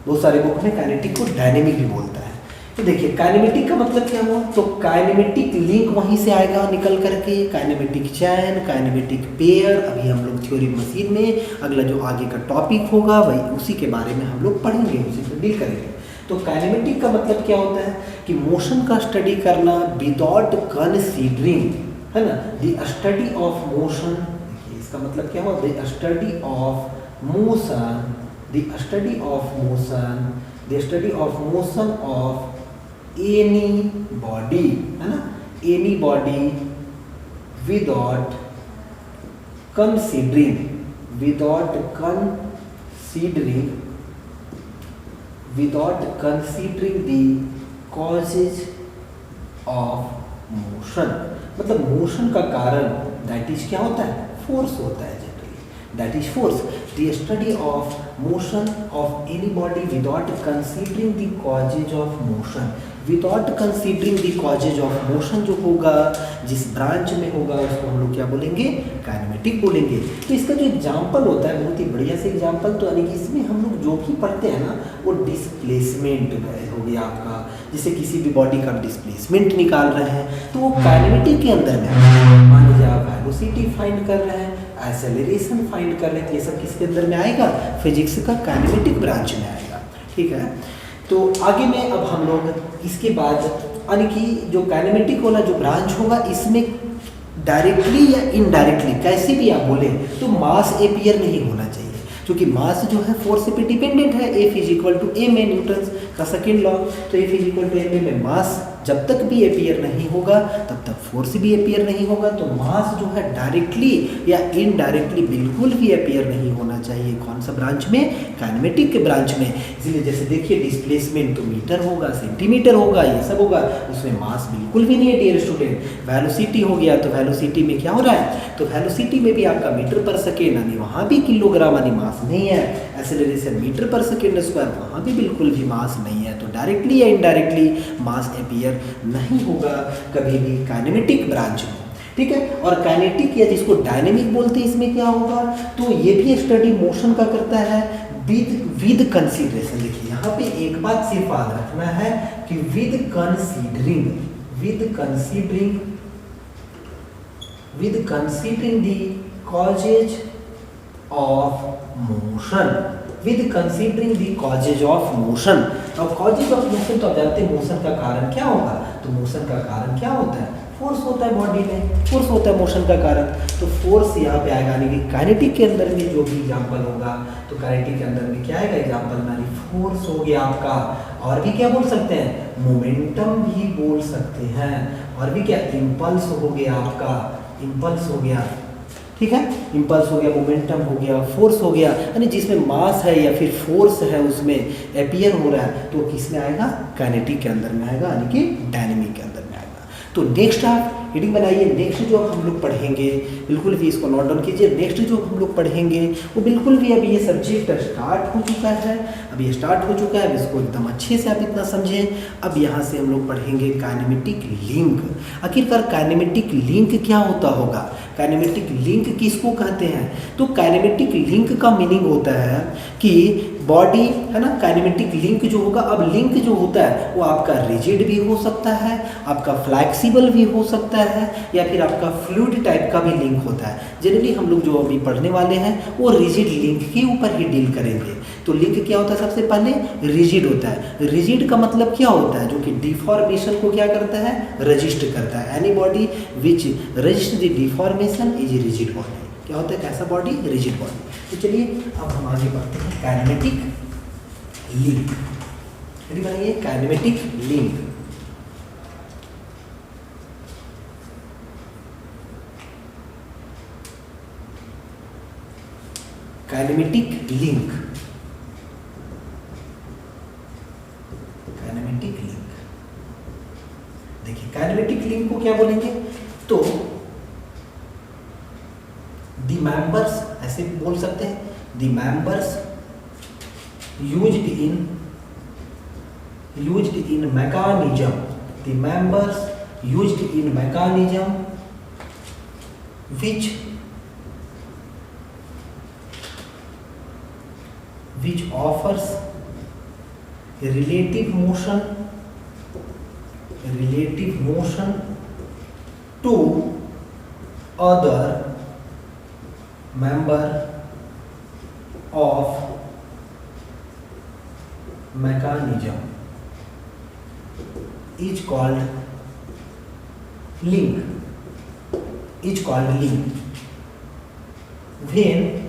बहुत सारे बुक में काइनेटिक को डायनेमिक भी बोलता है। तो देखिए काइनेमेटिक का मतलब क्या हुआ, तो काइनेमेटिक लिंक वहीं से आएगा निकल करके, काइनेमेटिक चैन, काइनेमेटिक पेयर। अभी हम लोग थ्योरी मशीन में अगला जो आगे का टॉपिक होगा वही उसी के बारे में हम लोग पढ़ेंगे, उसी पर डील करेंगे। तो काइनेमेटिक का मतलब क्या होता है कि मोशन का स्टडी करना विदाउट कंसीडरिंग, है ना, द स्टडी ऑफ मोशन। देखिए इसका मतलब क्या हुआ, the study of motion, the study of motion, the study of motion of any body, है ना, any body without considering, without considering, without considering the causes of motion. मतलब motion का कारण दैट इज क्या होता है, फोर्स होता है generally, that is force. The study of motion of any body without considering the causes of motion, without considering the causes of motion जो होगा, जिस ब्रांच में होगा उसको हम लोग क्या बोलेंगे, काइनेमेटिक बोलेंगे। तो इसका जो एग्जाम्पल होता है बहुत ही बढ़िया से एग्जाम्पल, तो यानी कि इसमें हम लोग जो भी पढ़ते हैं ना वो डिस्प्लेसमेंट हो गया आपका, जैसे किसी भी बॉडी का डिस्प्लेसमेंट निकाल रहे हैं तो वो काइनेमेटिक के अंदर में, मान लीजिए आप वेलोसिटी फाइंड कर रहे हैं, एक्सेलरेशन फाइंड कर रहे हैं, तो ये सब किसके अंदर में आएगा, फिजिक्स का काइनेमेटिक ब्रांच में आएगा। ठीक है, तो आगे में अब हम लोग इसके बाद यानी कि जो काइनेमेटिक वाला जो ब्रांच होगा इसमें डायरेक्टली या इनडायरेक्टली कैसे भी आप बोले तो मास एपियर नहीं होना चाहिए, क्योंकि मास जो है फोर्स पे डिपेंडेंट है। F is equal to m a, Newton का सेकेंड लॉ। तो F is equal to m a में मास जब तक भी एपियर नहीं होगा तब तक फोर्स भी एपियर नहीं होगा। तो मास जो है डायरेक्टली या इनडायरेक्टली बिल्कुल भी एपियर नहीं होना चाहिए। कौन सा ब्रांच में, काइनेमेटिक के ब्रांच में। इसलिए जैसे देखिए डिस्प्लेसमेंट तो मीटर होगा, सेंटीमीटर होगा, ये सब होगा, उसमें मास बिल्कुल भी नहीं है डियर स्टूडेंट। वेलोसिटी हो गया तो वेलोसिटी में क्या हो रहा है, तो वेलोसिटी में भी आपका मीटर पर सेकेंड यानी वहाँ भी किलोग्राम यानी मास नहीं है। एक्सेलरेशन मीटर पर सेकेंड स्क्वायर, वहाँ भी बिल्कुल भी मास नहीं है। तो डायरेक्टली या इनडायरेक्टली मास एपियर नहीं होगा कभी भी काइनेमेटिक ब्रांच में। ठीक है, और काइनेटिक या जिसको डायनेमिक बोलते हैं इसमें क्या होगा, तो ये भी स्टडी मोशन का करता है विद कंसीडरेशन। देखिए यहाँ पे एक बात सिर्फ याद रखना है कि with considering the causes of motion, with considering the causes of motion. अब कॉजेज ऑफ मोशन तो आप जानते हैं मोशन का कारण क्या होगा, तो मोशन का कारण क्या होता है, फोर्स होता है बॉडी में, फोर्स होता है मोशन का कारण। तो फोर्स यहाँ पे आएगा, यानी कि काइनेटिक के अंदर में जो भी एग्जाम्पल होगा तो काइनेटिक के अंदर में क्या आएगा एग्जाम्पल, यानी फोर्स हो गया आपका, और भी क्या बोल सकते हैं, मोमेंटम भी बोल सकते हैं, और भी क्या, इम्पल्स हो गया आपका, इम्पल्स हो गया। ठीक है, इम्पल्स हो गया, मोमेंटम हो गया, फोर्स हो गया, यानी जिसमें मास है या फिर फोर्स है उसमें एपियर हो रहा है तो किस में आएगा, काइनेटिक के अंदर में आएगा, यानी कि डायनेमिक के अंदर में आएगा। तो नेक्स्ट आप हेडिंग बनाइए, नेक्स्ट जो हम लोग पढ़ेंगे बिल्कुल भी इसको नोट डाउन कीजिए। नेक्स्ट जो हम लोग पढ़ेंगे वो बिल्कुल भी अभी ये सब्जेक्ट स्टार्ट हो चुका है, अब ये स्टार्ट हो चुका है, अब इसको एकदम अच्छे से आप इतना समझें। अब यहाँ से हम लोग पढ़ेंगे काइनेमेटिक लिंक। आखिरकार काइनेमेटिक लिंक क्या होता होगा, काइनेमेटिक लिंक किसको कहते हैं, तो काइनेमेटिक लिंक का मीनिंग होता है कि बॉडी, है ना, काइनेमेटिक लिंक जो होगा, अब लिंक जो होता है वो आपका रिजिड भी हो सकता है, आपका फ्लैक्सिबल भी हो सकता है, या फिर आपका फ्लूइड टाइप का भी लिंक होता है। जनरली हम लोग जो अभी पढ़ने वाले हैं वो रिजिड लिंक के ऊपर ही डील करेंगे। तो लिंक क्या होता है, सबसे पहले रिजिड होता है। रिजिड का मतलब क्या होता है, जो कि डिफॉर्मेशन को क्या करता है, रजिस्ट करता है। Any body which resist the deformation is rigid body. क्या होता है, कैसा बॉडी, रिजिड बॉडी। तो चलिए अब हम आगे बढ़ते हैं काइनेमेटिक लिंक। यदि बनाइए kinematic link. Kinematic link, kinematic link. देखिए काइनेमेटिक लिंक को क्या बोलेंगे, तो द मेंबर्स, ऐसे बोल सकते हैं, the members used in mechanism, the members used in mechanism which offers relative motion relative motion to other member of mechanism is called link, is called link. When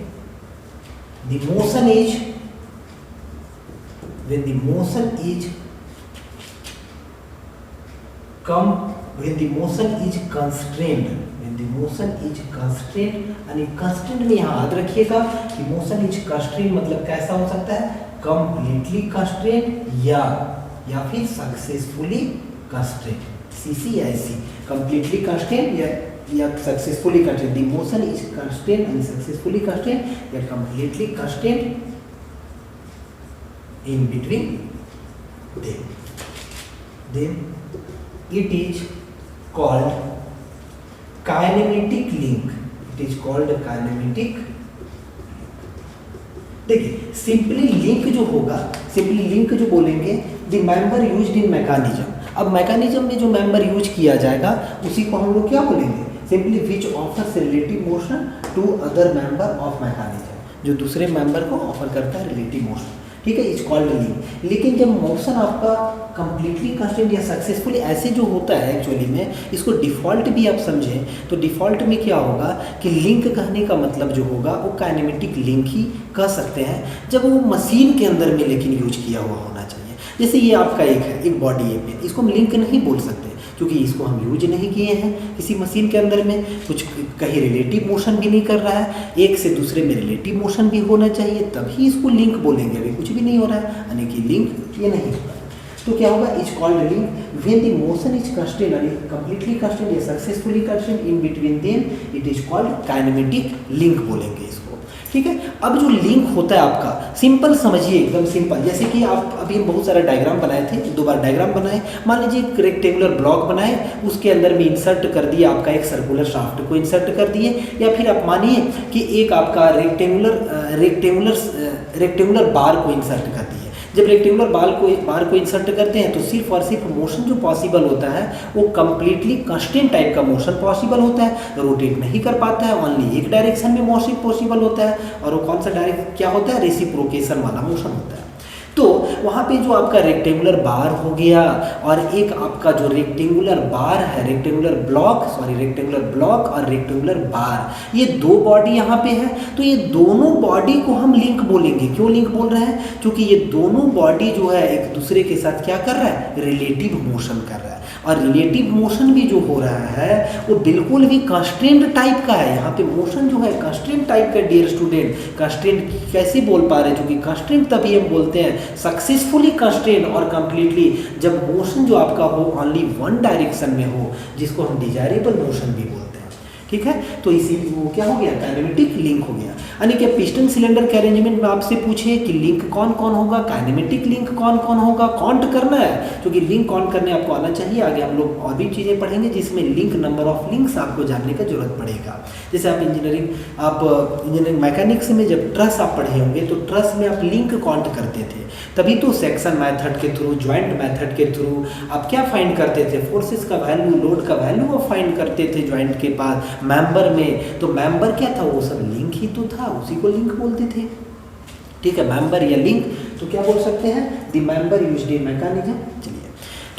the motion is when the motion is constrained, when the motion is constrained, यानी constrained में याद रखिएगा कि motion is constrained मतलब कैसा हो सकता है, completely constrained या फिर successfully constrained, CCIC, completely constrained या successfully constrained. The motion is constrained and successfully constrained या completely constrained in between them. Then it is called kinematic link. It is called kinematic. देखिए simply link जो होगा, simply link जो बोलेंगे, the member used in mechanism. अब mechanism में जो member use किया जाएगा उसी को हम लोग क्या बोलेंगे, simply which offers relative motion to other member of mechanism, जो दूसरे मेंबर को ऑफर करता है रिलेटिव मोशन. ठीक है, इज कॉल्ड लिंक. लेकिन जब मोशन आपका कंप्लीटली कंस्टेंट या सक्सेसफुली ऐसे जो होता है एक्चुअली में, इसको डिफ़ॉल्ट भी आप समझें तो डिफ़ॉल्ट में क्या होगा कि लिंक कहने का मतलब जो होगा वो काइनेमेटिक लिंक ही कह सकते हैं जब वो मशीन के अंदर में लेकिन यूज किया हुआ होना चाहिए. जैसे ये आपका एक बॉडी है पेन, इसको हम लिंक नहीं बोल सकते क्योंकि इसको हम यूज नहीं किए हैं किसी मशीन के अंदर में, कुछ कहीं रिलेटिव मोशन भी नहीं कर रहा है, एक से दूसरे में रिलेटिव मोशन भी होना चाहिए तभी इसको लिंक बोलेंगे. अभी कुछ भी नहीं हो रहा है यानी कि लिंक ये नहीं होगा. तो क्या होगा, is called link when the motion is constant यानी कंप्लीटली कंस्टेंट या successfully constant in between them, it is called kinematic link बोलेंगे इसको. ठीक है, अब जो लिंक होता है आपका सिंपल समझिए, एकदम सिंपल. जैसे कि आप अभी हम बहुत सारा डायग्राम बनाए थे, 2 बार डायग्राम बनाए. मान लीजिए एक रेक्टेंगुलर ब्लॉक बनाए, उसके अंदर में इंसर्ट कर दिए आपका एक सर्कुलर शाफ्ट को इंसर्ट कर दिए, या फिर आप मानिए कि एक आपका रेक्टेंगुलर बार को इंसर्ट कर दिए. जब रेक्टेंगुलर बार को इंसर्ट करते हैं तो सिर्फ और सिर्फ मोशन जो पॉसिबल होता है वो कंप्लीटली कंस्टेंट टाइप का मोशन पॉसिबल होता है, रोटेट नहीं कर पाता है, ओनली एक डायरेक्शन में मोशन पॉसिबल होता है. और वो कौन सा डायरेक्शन क्या होता है, रेसिप्रोकेशन वाला मोशन होता है. तो वहाँ पे जो आपका रेक्टेंगुलर बार हो गया और एक आपका जो रेक्टेंगुलर बार है, रेक्टेंगुलर ब्लॉक और रेक्टेंगुलर बार, ये 2 बॉडी यहाँ पे है. तो ये दोनों बॉडी को हम लिंक बोलेंगे. क्यों लिंक बोल रहे हैं, क्योंकि ये दोनों बॉडी जो है एक दूसरे के साथ क्या कर रहा है, रिलेटिव मोशन कर रहा है. और रिलेटिव मोशन भी जो हो रहा है वो बिल्कुल भी कंस्ट्रेंट टाइप का है. यहाँ पे मोशन जो है कंस्ट्रेंट टाइप का. डियर स्टूडेंट, कंस्ट्रेंट कैसे बोल पा रहे हैं, क्योंकि कंस्ट्रेंट तभी हम बोलते हैं सक्सेसफुली कंस्ट्रेंट और कंप्लीटली जब मोशन जो आपका हो ओनली वन डायरेक्शन में हो, जिसको हम डिजायरेबल मोशन भी बोलते हैं. ठीक है, तो इसी वो क्या हो गया, काइनेमेटिक लिंक हो गया. यानी कि पिस्टन सिलेंडर के अरेंजमेंट में आपसे पूछे कि लिंक कौन कौन होगा, काइनेमेटिक लिंक कौन कौन होगा, काउंट करना है, क्योंकि लिंक काउंट करने आपको आना चाहिए. आगे हम लोग और भी चीज़ें पढ़ेंगे जिसमें लिंक, नंबर ऑफ लिंक्स आपको जानने का जरूरत पड़ेगा. जैसे आप इंजीनियरिंग मैकेनिक्स में जब ट्रस आप पढ़े होंगे तो ट्रस में आप लिंक काउंट करते थे, तभी तो सेक्शन मेथड के थ्रू, ज्वाइंट मेथड के थ्रू आप क्या फाइंड करते थे, फोर्सेस का वैल्यू, लोड का वैल्यू आप फाइंड करते थे ज्वाइंट के बाद मेंबर में. तो मेंबर क्या था, वो सब लिंक ही तो था, उसी को लिंक बोलते थे. ठीक है, मेंबर या लिंक तो क्या बोल सकते हैं, the member used in mechanism. चलिए,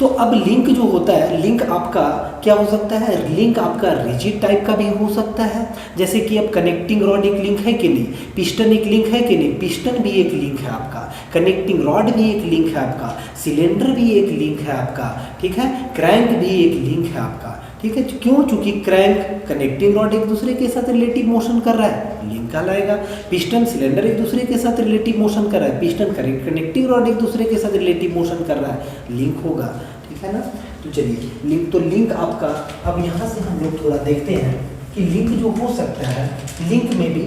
तो अब लिंक जो होता है, लिंक आपका क्या हो सकता है, लिंक आपका रिजिड टाइप का भी हो सकता है. जैसे कि अब कनेक्टिंग रॉड एक लिंक है कि नहीं, पिस्टन एक लिंक है कि नहीं, पिस्टन भी एक लिंक है आपका, कनेक्टिंग रॉड भी एक लिंक है आपका, सिलेंडर भी एक लिंक है आपका. ठीक है, क्रैंक भी एक लिंक है आपका. ठीक है, क्यों, चूंकि क्रैंक कनेक्टिंग रॉड एक दूसरे के साथ रिलेटिव मोशन कर रहा है, लिंक कहलाएगा. पिस्टन सिलेंडर एक दूसरे के साथ रिलेटिव मोशन कर रहा है, पिस्टन कनेक्टिंग रॉड एक दूसरे के साथ रिलेटिव मोशन कर रहा है, लिंक होगा. ठीक है ना. तो चलिए लिंक, तो लिंक आपका, अब यहाँ से हम लोग थोड़ा देखते हैं कि लिंक जो हो सकता है, लिंक में भी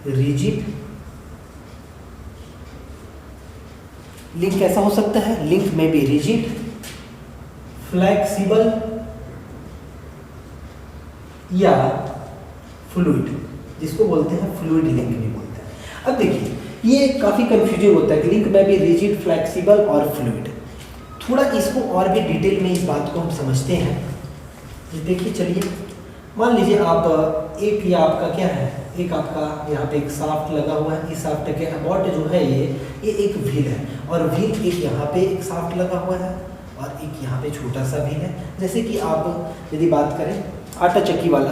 रिजिड. लिंक कैसा हो सकता है, लिंक में भी रिजिड, फ्लेक्सिबल या फ्लूइड, जिसको बोलते हैं फ्लूइड लिंक भी बोलते हैं. अब देखिए ये काफ़ी कंफ्यूजिंग होता है कि लिंक में भी रिजिड, फ्लेक्सिबल और फ्लूइड। थोड़ा इसको और भी डिटेल में इस बात को हम समझते हैं। ये देखिए, चलिए मान लीजिए आप एक, ये आपका क्या है, एक आपका यहाँ पे एक शाफ्ट लगा हुआ है। इस शाफ्ट के अबाउट जो है ये एक व्हील है, और व्हील एक यहाँ पे एक शाफ्ट लगा हुआ है और एक यहाँ पे छोटा सा व्हील है। जैसे कि आप यदि बात करें आटा चक्की वाला,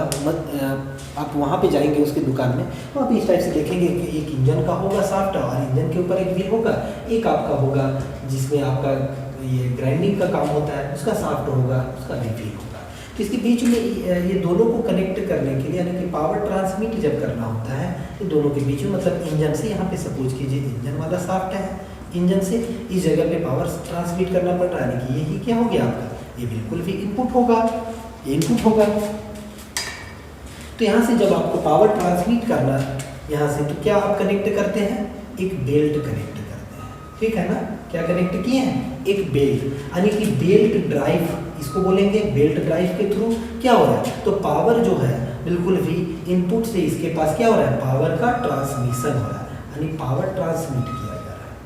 आप वहाँ पे जाएंगे उसकी दुकान में, तो आप इस टाइप से देखेंगे कि एक इंजन का होगा शाफ्ट और इंजन के ऊपर एक व्हील होगा, एक आपका होगा जिसमें आपका ये ग्राइंडिंग का काम होता है, उसका शाफ्ट होगा, उसका भी व्हील होगा। तो इसके बीच में ये दोनों को कनेक्ट करने के लिए, यानी कि पावर ट्रांसमिट जब करना होता है, ये दोनों के बीच में, मतलब इंजन से, यहाँ पे सपोज कीजिए इंजन वाला शाफ्ट है, इंजन से इस जगह पे पावर ट्रांसमिट करना पड़ रहा है, यानी कि यही क्या हो गया आपका, ये बिल्कुल भी इनपुट होगा, इनपुट होगा। तो यहाँ से जब आपको पावर ट्रांसमिट करना है यहाँ से, तो क्या आप कनेक्ट करते हैं, एक बेल्ट कनेक्ट करते हैं, ठीक है ना। क्या कनेक्ट किए हैं, एक बेल्ट, यानी कि बेल्ट ड्राइव इसको बोलेंगे। बेल्ट ड्राइव के थ्रू क्या हो रहा है, तो पावर जो है बिल्कुल भी इनपुट से इसके पास क्या हो रहा है, पावर का ट्रांसमिशन हो रहा है, यानी पावर ट्रांसमिट किया जा रहा है,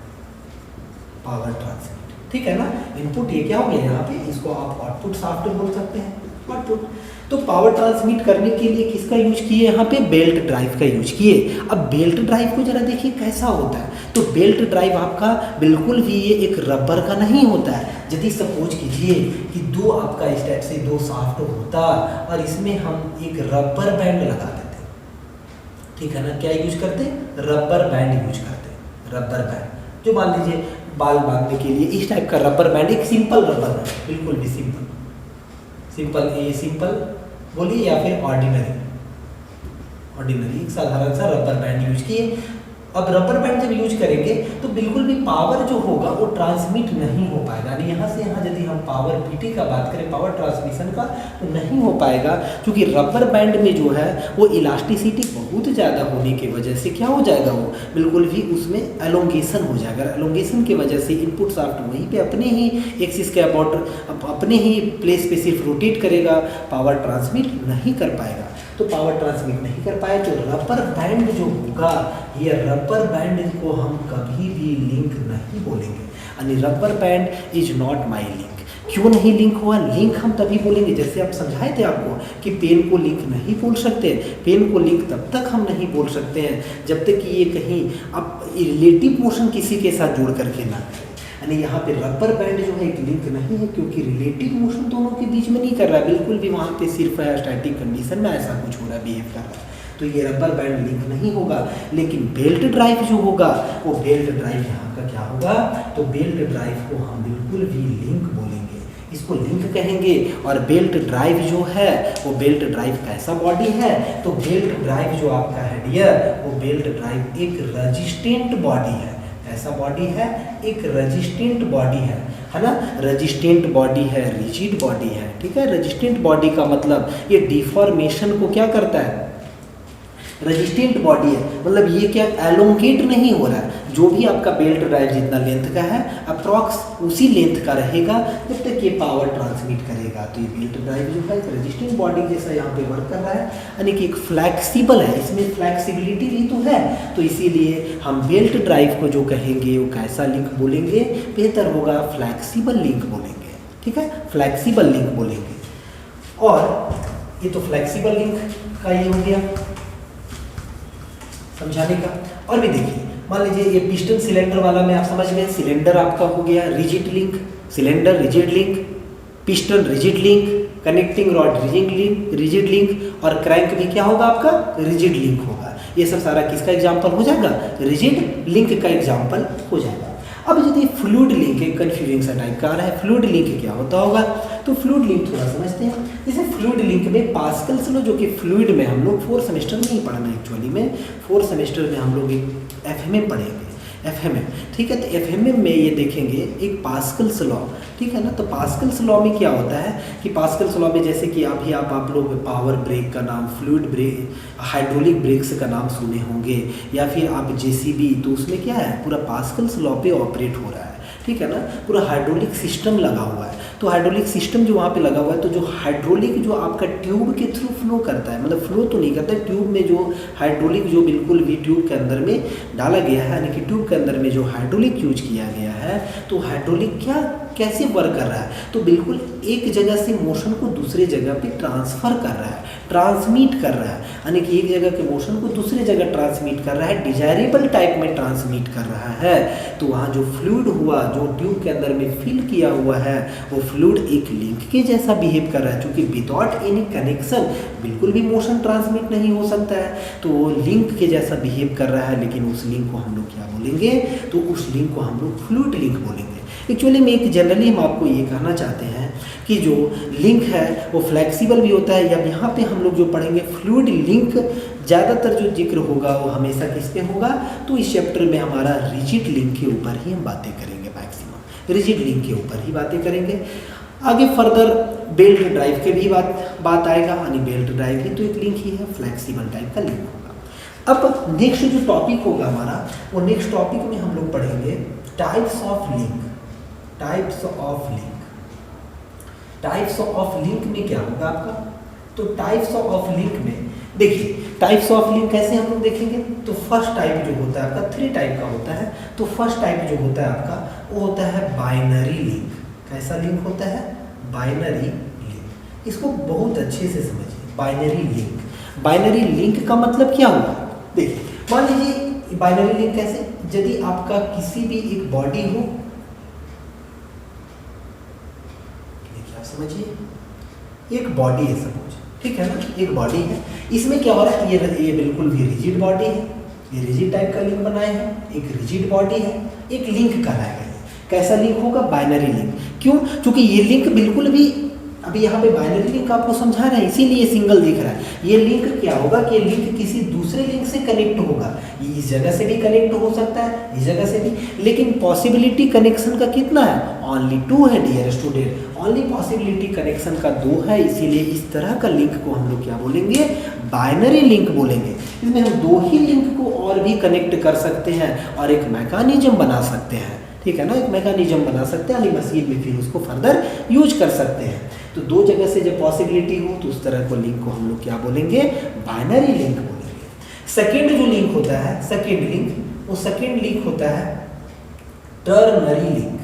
पावर ट्रांसमिट, ठीक है ना। इनपुट ये क्या हो गया यहाँ पे, इसको आप आउटपुट शाफ्ट बोल सकते हैं, आउटपुट। तो पावर ट्रांसमिट करने के लिए किसका यूज किए, यहाँ पे बेल्ट ड्राइव का यूज किए। अब बेल्ट ड्राइव को जरा देखिए कैसा होता है। तो बेल्ट ड्राइव आपका बिल्कुल भी ये एक रबर का नहीं होता है। यदि सपोज कीजिए कि दो आपका इस टाइप से दो शाफ्ट होता और इसमें हम एक रबर बैंड लगा देते, ठीक है ना। क्या यूज करते, रबर बैंड यूज करते, रबर बैंड, जो मान लीजिए बाल बांधने के लिए इस टाइप का रबर बैंड, एक सिंपल रबर बैंड, बिल्कुल भी सिंपल, सिंपल, ये सिंपल बोलिए या फिर ऑर्डिनरी, ऑर्डिनरी एक साधारण सा रबर बैंड यूज किए। अब रबर बैंड जब यूज करेंगे तो बिल्कुल भी पावर जो होगा वो ट्रांसमिट नहीं हो पाएगा। यानी यहाँ से यहाँ यदि हम पावर पीटी का बात करें, पावर ट्रांसमिशन का, तो नहीं हो पाएगा, क्योंकि रबर बैंड में जो है वो इलास्टिसिटी बहुत ज़्यादा होने की वजह से क्या हो जाएगा, वो बिल्कुल भी उसमें एलोंगेशन हो जाएगा। एलोंगेशन की वजह से इनपुट शाफ्ट वहीं पे अपने ही एक्सिस के अबाउट अपने ही प्लेस पे सिर्फ रोटेट करेगा, पावर ट्रांसमिट नहीं कर पाएगा। तो पावर ट्रांसमिट नहीं कर पाए तो रबर बैंड जो होगा, ये रबर बैंड को हम कभी भी लिंक नहीं बोलेंगे, यानी rubber band is not my link. क्यों नहीं लिंक हुआ, लिंक हम तभी बोलेंगे, जैसे आप समझाए थे आपको कि पेन को लिंक नहीं बोल सकते। पेन को लिंक तब तक हम नहीं बोल सकते हैं जब तक कि ये कहीं अब रिलेटिव मोशन किसी के साथ जोड़ करके ना करें। यानी यहाँ पे रबर बैंड जो है एक लिंक नहीं है, क्योंकि रिलेटिव मोशन दोनों के बीच में नहीं कर रहा है, बिल्कुल भी वहाँ पे सिर्फ है स्टैटिक कंडीशन में ऐसा कुछ हो रहा है, बिहेव कर रहा है, तो ये रबर बैंड लिंक नहीं होगा। लेकिन बेल्ट ड्राइव जो होगा, वो बेल्ट ड्राइव यहाँ का क्या होगा, तो बेल्ट ड्राइव को हम बिल्कुल भी लिंक बोलेंगे, इसको लिंक कहेंगे। और बेल्ट ड्राइव जो है वो बेल्ट ड्राइव कैसा बॉडी है, तो बेल्ट ड्राइव जो आपका है डियर, वो बेल्ट ड्राइव एक रेजिस्टेंट बॉडी है। ऐसा बॉडी है, एक रेजिस्टेंट बॉडी है ना। रेजिस्टेंट बॉडी है, रिजिड बॉडी है, ठीक है। रेजिस्टेंट बॉडी का मतलब ये डिफॉर्मेशन को क्या करता है, रेजिस्टेंट बॉडी है, मतलब ये क्या एलोंगेट नहीं हो रहा है। जो भी आपका बेल्ट ड्राइव जितना लेंथ का है अप्रॉक्स उसी लेंथ का रहेगा जब तक ये पावर ट्रांसमिट करेगा। तो ये बेल्ट ड्राइव जो है रेजिस्टेंट बॉडी जैसा यहाँ पे वर्क कर रहा है, यानी कि एक फ्लैक्सिबल है, इसमें फ्लैक्सिबिलिटी भी तो है। तो इसीलिए हम बेल्ट ड्राइव को जो कहेंगे वो कैसा लिंक बोलेंगे, बेहतर होगा फ्लैक्सिबल लिंक बोलेंगे, ठीक है, फ्लैक्सिबल लिंक बोलेंगे। और ये तो फ्लैक्सिबल लिंक का ये हो गया समझाने का। और भी देखिए, मान लीजिए ये पिस्टन सिलेंडर वाला में आप समझ गए, सिलेंडर आपका हो गया rigid link, cylinder rigid link, piston rigid link, connecting rod rigid link और क्रैंक भी क्या होगा आपका, रिजिड लिंक होगा। ये सब सारा किसका एग्जाम्पल हो जाएगा, रिजिड लिंक का एग्जाम्पल हो जाएगा। अब यदि फ्लूइड लिंक, एक कन्फ्यूजिंग सा टाइप का आ रहा है, फ्लूइड लिंक क्या होता होगा, तो फ्लूइड लिंक थोड़ा समझते हैं। जैसे फ्लूइड लिंक में पास्कल्स लो, जो कि फ्लूइड में हम लोग 4th सेमेस्टर में ही पढ़ना है, एक्चुअली में 4th सेमेस्टर में हम लोग एक एफएमएम पढ़ेंगे, एफएमएम, ठीक है। तो एफएमएम में ये देखेंगे एक पास्कल्स लॉ, ठीक है ना। तो पास्कल्स लॉ में क्या होता है कि पास्कल्स लॉ में जैसे कि अभी आप लोग पावर ब्रेक का नाम, फ्लूइड ब्रेक, हाइड्रोलिक ब्रेक्स का नाम सुने होंगे, या फिर आप जेसीबी, तो उसमें क्या है पूरा पास्कल्स लॉ पे ऑपरेट हो रहा है, ठीक है ना, पूरा हाइड्रोलिक सिस्टम लगा हुआ है। तो हाइड्रोलिक सिस्टम जो वहाँ पे लगा हुआ है, तो जो हाइड्रोलिक जो आपका ट्यूब के थ्रू फ्लो करता है, मतलब फ्लो तो नहीं करता है, ट्यूब में जो हाइड्रोलिक जो बिल्कुल भी ट्यूब के अंदर में डाला गया है, यानी कि ट्यूब के अंदर में जो हाइड्रोलिक यूज किया गया है, तो हाइड्रोलिक क्या कैसे वर्क कर रहा है, तो बिल्कुल एक जगह से मोशन को दूसरे जगह पे ट्रांसफ़र कर रहा है, ट्रांसमिट कर रहा है, यानी कि एक जगह के मोशन को दूसरे जगह ट्रांसमिट कर रहा है, डिजायरेबल टाइप में ट्रांसमिट कर रहा है। तो वहाँ जो फ्लूइड हुआ, जो ट्यूब के अंदर में फिल किया हुआ है, वो फ्लूइड एक लिंक के जैसा बिहेव कर रहा है, क्योंकि विदाउट एनी कनेक्शन बिल्कुल भी मोशन ट्रांसमिट नहीं हो सकता है, तो वो लिंक के जैसा बिहेव कर रहा है। लेकिन उस लिंक को हम लोग क्या बोलेंगे, तो उस लिंक को हम लोग फ्लूइड लिंक बोलेंगे। एक्चुअली में एक जनरली हम आपको ये कहना चाहते हैं कि जो लिंक है वो फ्लेक्सिबल भी होता है, या यहाँ पे हम लोग जो पढ़ेंगे फ्लूइड लिंक, ज़्यादातर जो जिक्र होगा वो हमेशा किस पे होगा, तो इस चैप्टर में हमारा रिजिड लिंक के ऊपर ही हम बातें करेंगे, मैक्सिमम रिजिड लिंक के ऊपर ही बातें करेंगे। आगे फर्दर बेल्ट ड्राइव के भी बात आएगा, यानी बेल्ट ड्राइव भी तो एक लिंक ही है, फ्लेक्सिबल टाइप का लिंक होगा। अब नेक्स्ट जो टॉपिक होगा हमारा, वो नेक्स्ट टॉपिक में हम लोग पढ़ेंगे types of link. Types of link, types of link में क्या होगा आपका, तो टाइप्स ऑफ लिंक में देखिए, टाइप्स ऑफ लिंक कैसे हम लोग देखेंगे, तो फर्स्ट टाइप जो होता है आपका 3 टाइप का होता है। तो फर्स्ट टाइप जो होता है आपका वो होता है बाइनरी लिंक। कैसा लिंक होता है, बाइनरी लिंक। इसको बहुत अच्छे से समझिए, बाइनरी लिंक। बाइनरी लिंक का मतलब क्या हुआ, देखिए मान लीजिए बाइनरी लिंक कैसे, यदि आपका किसी भी एक बॉडी हो, समझिए एक बॉडी है सपोज, ठीक है ना, एक बॉडी है, इसमें क्या हो रहा है, ये बिल्कुल भी रिजिड बॉडी है, ये रिजिड टाइप का लिंक बनाए हैं, एक रिजिड बॉडी है, एक लिंक कहलाएगा। कैसा लिंक होगा, बाइनरी लिंक। क्यों, क्योंकि ये लिंक बिल्कुल भी, अभी यहाँ पे बाइनरी लिंक आपको समझा रहे हैं, इसीलिए सिंगल दिख रहा है। ये लिंक क्या होगा कि लिंक किसी दूसरे लिंक से कनेक्ट होगा, ये इस जगह से भी कनेक्ट हो सकता है, इस जगह से भी, लेकिन पॉसिबिलिटी कनेक्शन का कितना है, ओनली 2 है dear student, only possibility connection का 2 है, इसीलिए इस तरह का लिंक को हम लोग क्या बोलेंगे, बाइनरी लिंक बोलेंगे। इसमें हम 2 ही लिंक को और भी कनेक्ट कर सकते हैं और एक मैकेनिज्म बना सकते हैं, ठीक है ना, एक मैकेनिज्म बना सकते हैं, यानी मशीन में फिर उसको फर्दर यूज कर सकते हैं। तो 2 जगह से जब पॉसिबिलिटी हो तो उस तरह को लिंक को हम लोग क्या बोलेंगे, बाइनरी लिंक बोलेंगे। सेकेंड जो लिंक होता है, सेकेंड लिंक, वो सेकेंड लिंक होता है टर्नरी लिंक।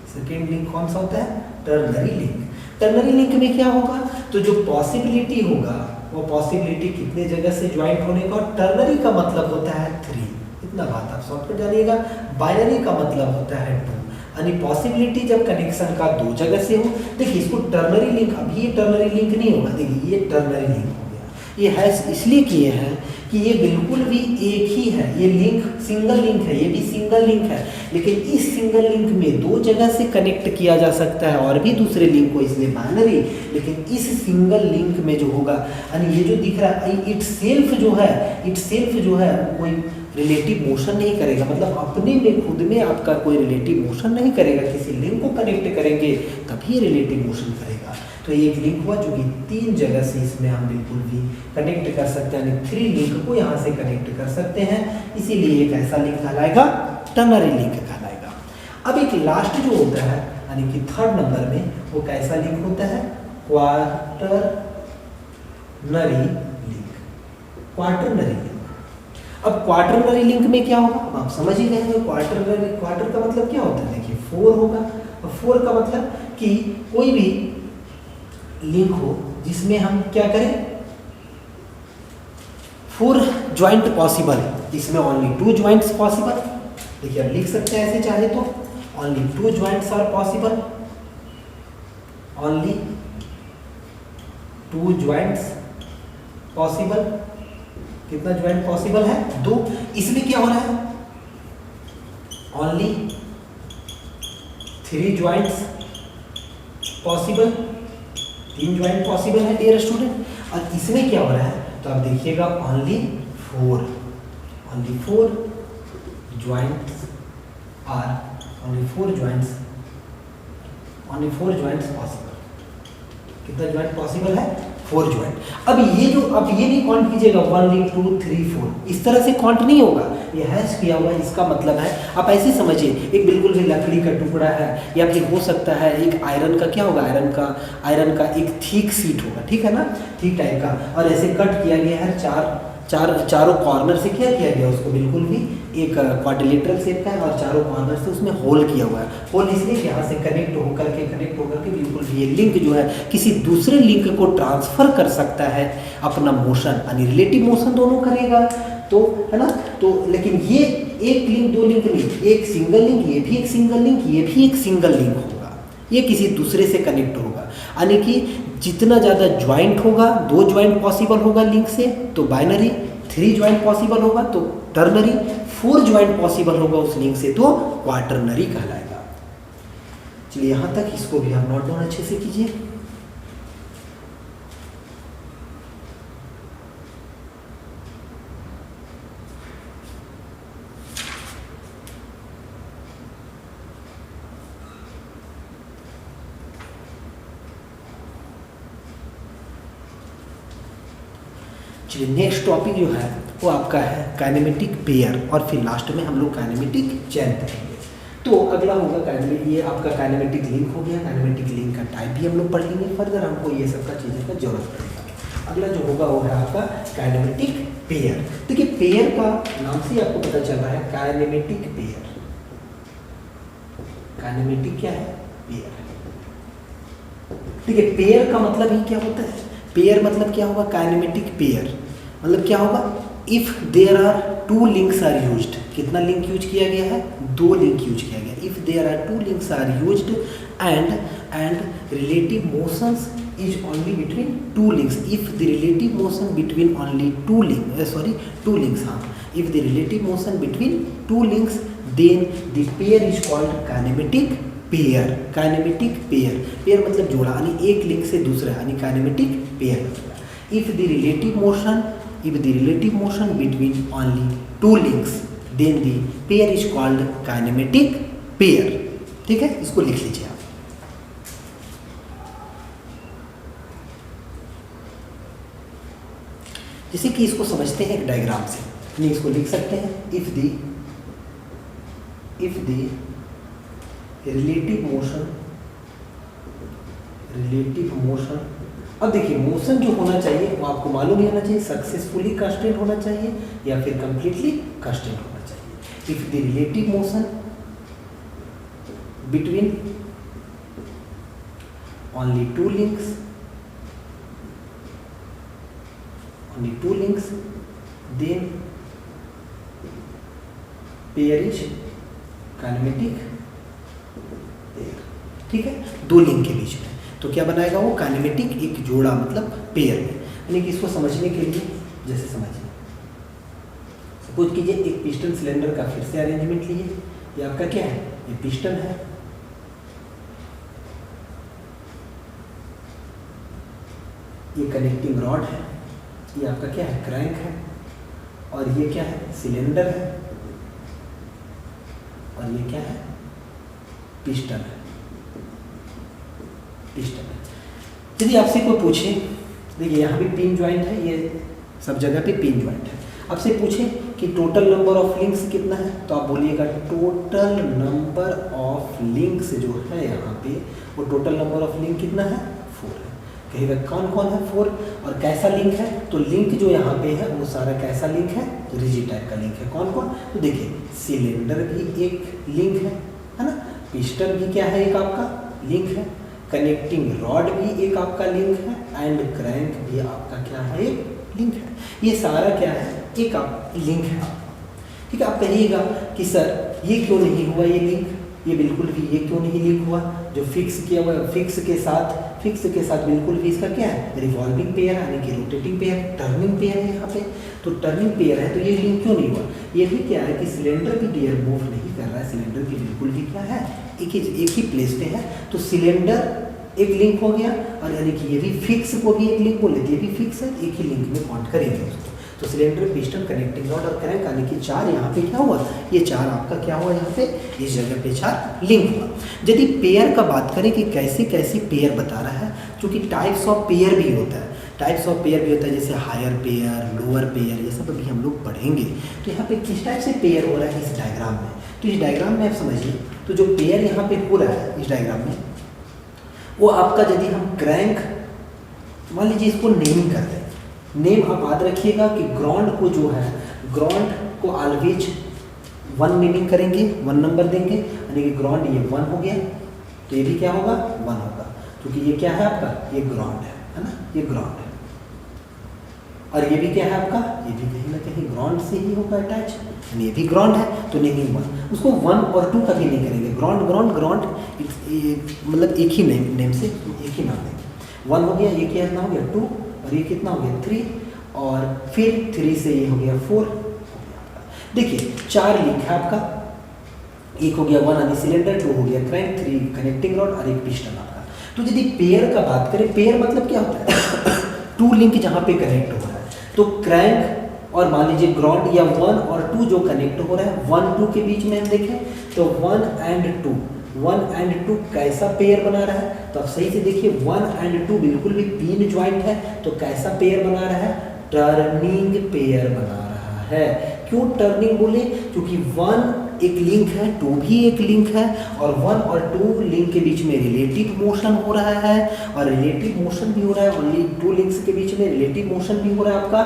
सेकेंड लिंक कौन सा होता है, टर्नरी लिंक। टर्नरी लिंक में क्या होगा, तो जो पॉसिबिलिटी होगा वो पॉसिबिलिटी कितने जगह से ज्वाइंट होने का, और टर्नरी का मतलब होता है 3, इतना बात आप शॉर्टकट जानिएगा। बाइनरी का मतलब होता है 2, यानी पॉसिबिलिटी जब कनेक्शन का 2 जगह से हो। देखिए इसको टर्नरी लिंक, अभी ये टर्नरी लिंक नहीं होगा, देखिए ये टर्नरी लिंक हो गया, ये है इसलिए किए हैं कि ये बिल्कुल भी एक ही है, ये लिंक सिंगल लिंक है, ये भी सिंगल लिंक है, लेकिन इस सिंगल लिंक में 2 जगह से कनेक्ट किया जा सकता है और भी दूसरे लिंक को, इसलिए बाइनरी। लेकिन इस सिंगल लिंक में जो होगा, यानी ये जो दिख रहा है इट सेल्फ जो है कोई रिलेटिव मोशन नहीं करेगा, मतलब अपने में खुद में आपका कोई रिलेटिव मोशन नहीं करेगा, किसी लिंक को कनेक्ट करेंगे तभी रिलेटिव मोशन करेगा। तो एक लिंक हुआ जो कि 3 जगह से इसमें हम बिल्कुल भी कनेक्ट कर सकते हैं, यानी 3 लिंक को यहाँ से कनेक्ट कर सकते हैं, इसीलिए एक ऐसा लिंक कहलाएगा, टर्नरी लिंक कहलाएगा। अब एक लास्ट जो होता है, यानी कि 3rd नंबर में, वो कैसा लिंक होता है, क्वार्टरनरी लिंक। क्वार्टरनरी लिंक, अब क्वार्टरनरी लिंक में क्या होगा, आप समझ ही गए होंगे। क्वार्टर का मतलब क्या होता है, देखिए 4 होगा, और 4 का मतलब कि कोई भी लिंक हो जिसमें हम क्या करें, 4 ज्वाइंट पॉसिबल, इसमें ओनली 2 ज्वाइंट्स पॉसिबल। देखिए अब लिख सकते हैं ऐसे चाहे तो, only 2 joints are possible, only 2 joints possible. कितना ज्वाइंट पॉसिबल है, 2। इसमें क्या हो रहा है, only 3 joints possible, 3 joint possible है डियर स्टूडेंट। और इसमें क्या हो रहा है, तो आप देखिएगा only 4 joints are, only 4 joints possible. कितना ज्वाइंट पॉसिबल है, 4 ज्वाइंट। अब ये जो, अब ये नहीं काउंट कीजिएगा 1 लिंक 2 3 4, इस तरह से काउंट नहीं होगा, ये हैश किया हुआ है। इसका मतलब है, आप ऐसे समझिए, एक बिल्कुल भी लकड़ी का टुकड़ा है, या फिर हो सकता है एक आयरन का, क्या होगा, आयरन का एक थिक शीट होगा, ठीक है ना, थिक टाइप का, और ऐसे कट किया गया है, चारों कॉर्नर से क्या किया गया उसको, बिल्कुल भी एक क्वाड्रिलेटरल शेप का है, और चारों कॉर्नर से उसमें होल किया हुआ है। होल इसलिए यहाँ से कनेक्ट होकर के बिल्कुल भी ये लिंक जो है किसी दूसरे लिंक को ट्रांसफर कर सकता है अपना मोशन, यानी रिलेटिव मोशन दोनों करेगा, तो है ना। तो लेकिन ये एक लिंक, 2 लिंक नहीं, एक सिंगल लिंक, ये भी एक सिंगल लिंक, ये भी एक सिंगल लिंक होगा, ये किसी दूसरे से कनेक्ट होगा। यानी कि जितना ज़्यादा ज्वाइंट होगा, 2 ज्वाइंट पॉसिबल होगा लिंक से तो बाइनरी, 3 ज्वाइंट पॉसिबल होगा तो टर्नरी, 4 ज्वाइंट पॉसिबल होगा उस लिंक से तो क्वाटरनरी कहलाएगा। चलिए यहाँ तक, इसको भी आप नोट डाउन अच्छे से कीजिए। चलिए नेक्स्ट टॉपिक जो है वो आपका है काइनेमेटिक पेयर, और फिर लास्ट में हम लोग काइनेमेटिक चेन पढ़ेंगे। तो अगला होगा ये आपका काइनेमेटिक लिंक हो गया। काइनेमेटिक लिंक का टाइप भी हम लोग पढ़ लेंगे, फर्दर हमको ये सब का चीज़ों का जरूरत पड़ेगा। अगला जो होगा वो है आपका काइनेमेटिक पेयर। देखिए पेयर का नाम से आपको पता चल रहा है, काइनेमेटिक पेयर। काइनेमेटिक क्या है, पेयर। ठीक है, पेयर का मतलब ही क्या होता है, पेयर मतलब क्या होगा, काइनेमेटिक पेयर मतलब क्या होगा, if there are 2 links are used. कितना लिंक यूज किया गया है, 2 लिंक यूज किया गया। If there are 2 links are used and relative motions is only between 2 links, if the relative motion between only 2 links, हाँ, if the relative motion between 2 links then the pair is called kinematic pair. Kinematic pair, pair मतलब जोड़ा, यानी एक link से दूसरा, यानी kinematic pair. If the relative motion between only 2 links then the pair is called kinematic pair. ठीक है, इसको लिख लीजिए आप। जैसे कि इसको समझते हैं एक डायग्राम से, यानी इसको लिख सकते हैं, इफ द रिलेटिव मोशन। अब देखिए मोशन जो होना चाहिए वो आपको मालूम ही होना चाहिए, सक्सेसफुली कंस्ट्रेंट होना चाहिए या फिर कंप्लीटली कंस्ट्रेंट होना चाहिए। If the relative motion between only 2 links then pair is kinematic pair. ठीक है, 2 लिंक के बीच में तो क्या बनाएगा वो, काइनेमेटिक, एक जोड़ा मतलब पेयर में। यानी कि इसको समझने के लिए जैसे समझिए, सपोज कीजिए एक पिस्टन सिलेंडर का फिर से अरेंजमेंट लिए। ये आपका क्या है, ये पिस्टन है, ये कनेक्टिंग रॉड है, ये आपका क्या है, क्रैंक है, और ये क्या है, सिलेंडर है, और ये क्या है, पिस्टन है। यदि आपसे कोई पूछे, देखिए यहाँ भी पिन ज्वाइंट है, ये सब जगह पे पिन ज्वाइंट है, आपसे पूछे कि टोटल नंबर ऑफ लिंक्स कितना है, तो आप बोलिएगा टोटल नंबर ऑफ लिंक्स जो है यहाँ पे, वो टोटल नंबर ऑफ लिंक कितना है, 4 है। कहेगा कौन कौन है 4, और कैसा लिंक है, तो लिंक जो यहाँ पे है वो सारा कैसा लिंक है, रिजिड टाइप का लिंक है। कौन कौन, तो देखिए सिलेंडर भी एक लिंक है ना, पिस्टन भी क्या है, एक आपका लिंक है, कनेक्टिंग रॉड भी एक आपका लिंक है, एंड क्रैंक भी आपका क्या है, एक लिंक है। ये सारा क्या है, एक आप लिंक है आपका। ठीक है, आप कहिएगा कि सर ये क्यों नहीं हुआ ये लिंक, ये बिल्कुल भी ये क्यों नहीं लिंक हुआ, जो फिक्स किया हुआ है फिक्स के साथ बिल्कुल भी इसका क्या है, रिवॉल्विंग पेयर है, यानी कि रोटेटिंग पेयर, टर्निंग पेयर है यहाँ पे, तो टर्निंग पेयर है, तो ये लिंक क्यों नहीं हुआ। ये भी क्या है कि सिलेंडर भी डियर मूव नहीं कर रहा है, सिलेंडर भी बिल्कुल भी क्या है, एक ही प्लेस पे है, तो सिलेंडर एक लिंक हो गया, और यानी कि ये भी फिक्स को भी एक लिंक बोले, ये भी फिक्स है, एक ही लिंक में काउंट करेंगे उसको। तो सिलेंडर, पिस्टन, कनेक्टिंग रॉड और क्रैंक, यानी कि 4 यहाँ पे क्या हुआ, ये 4 आपका क्या हुआ, यहाँ पे इस जगह पे 4 लिंक हुआ। यदि पेयर का बात करें कि कैसे कैसे पेयर बता रहा है, क्योंकि टाइप्स ऑफ पेयर भी होता है, टाइप्स ऑफ पेयर भी होता है, जैसे हायर पेयर, लोअर पेयर, ये सब अभी हम लोग पढ़ेंगे। तो यहाँ पे किस टाइप से पेयर हो रहा है इस डायग्राम में, तो इस डायग्राम में आप समझिए, तो जो पेयर यहाँ पे हो रहा है इस डायग्राम में, वो आपका यदि हम क्रैंक, मान लीजिए इसको नेमिंग करते हैं, नेम आप याद रखिएगा कि ग्राउंड को जो है, ग्राउंड को ऑलवेज 1 नेमिंग करेंगे, 1 नंबर देंगे, यानी कि ग्राउंड ये 1 हो गया, तो ये भी क्या होगा 1 होगा, क्योंकि ये क्या है आपका, ये ग्राउंड है ना, ये ग्राउंड है। और ये भी क्या है आपका, ये भी कहीं ना कहीं ग्राउंड से ही होगा अटैच, यानी ये भी ग्राउंड है, तो नेमिंग 1, उसको 1 और 2 कभी नहीं करेंगे, ग्राउंड ग्राउंड ग्राउंड मतलब एक ही नेम से एक ही नाम देंगे। 1 हो गया, ये क्या कितना हो गया 2, और ये कितना हो गया 3, और फिर 3 से ये हो गया 4 हो गया आपका। देखिए 4 लिंक है आपका, एक हो गया 1 यानी सिलेंडर, 2 हो गया क्रैंक, 3 कनेक्टिंग रॉड और एक पिस्टन आपका। तो यदि पेयर का बात करें, पेयर मतलब क्या होता है 2 लिंक जहाँ पे कनेक्ट हो रहा है, तो क्रैंक और मान लीजिए ग्राउंड या 1 और 2 जो कनेक्ट हो रहा है, 1 2 के बीच में हम देखें तो 1 एंड 2 कैसा पेयर बना रहा है, तो आप सही से देखिए 1 एंड 2 बिल्कुल भी पिन ज्वाइंट है, तो कैसा पेयर बना रहा है, टर्निंग पेयर बना रहा है। क्यों टर्निंग बोले, क्योंकि 1 एक लिंक है, 2 भी एक लिंक है, और 1 और 2 लिंक के बीच में रिलेटिव मोशन हो रहा है, और रिलेटिव मोशन भी हो रहा है, ओनली 2 लिंक्स के बीच में रिलेटिव मोशन भी हो रहा है आपका,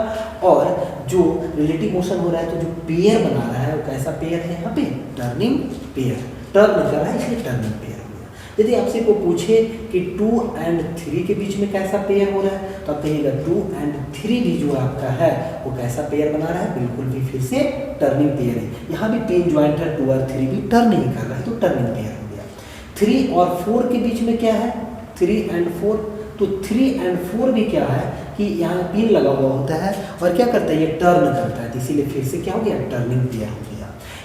और जो रिलेटिव मोशन हो रहा है, तो जो पेयर बना रहा है वो कैसा पेयर है, यहाँ पे टर्निंग पेयर, टर्न कर रहा है इसलिए टर्निंग पेयर हो गया। यदि आपसे को पूछे कि 2 एंड 3 के बीच में कैसा पेयर हो रहा है, तो आप कहिएगा 2 एंड 3 भी जो आपका है वो कैसा पेयर बना रहा है, बिल्कुल भी फिर से टर्निंग पेयर है। यहाँ भी पिन ज्वाइंट है, 2 और 3 भी टर्न नहीं कर रहा है, तो टर्निंग पेयर हो गया। 3 और 4 के बीच में क्या है, 3 एंड 4, तो 3 एंड 4 भी क्या है कि यहाँ पिन लगा हुआ होता है और क्या करता है, ये टर्न करता है, तो इसीलिए फिर से क्या हो गया, टर्निंग पेयर हो गया।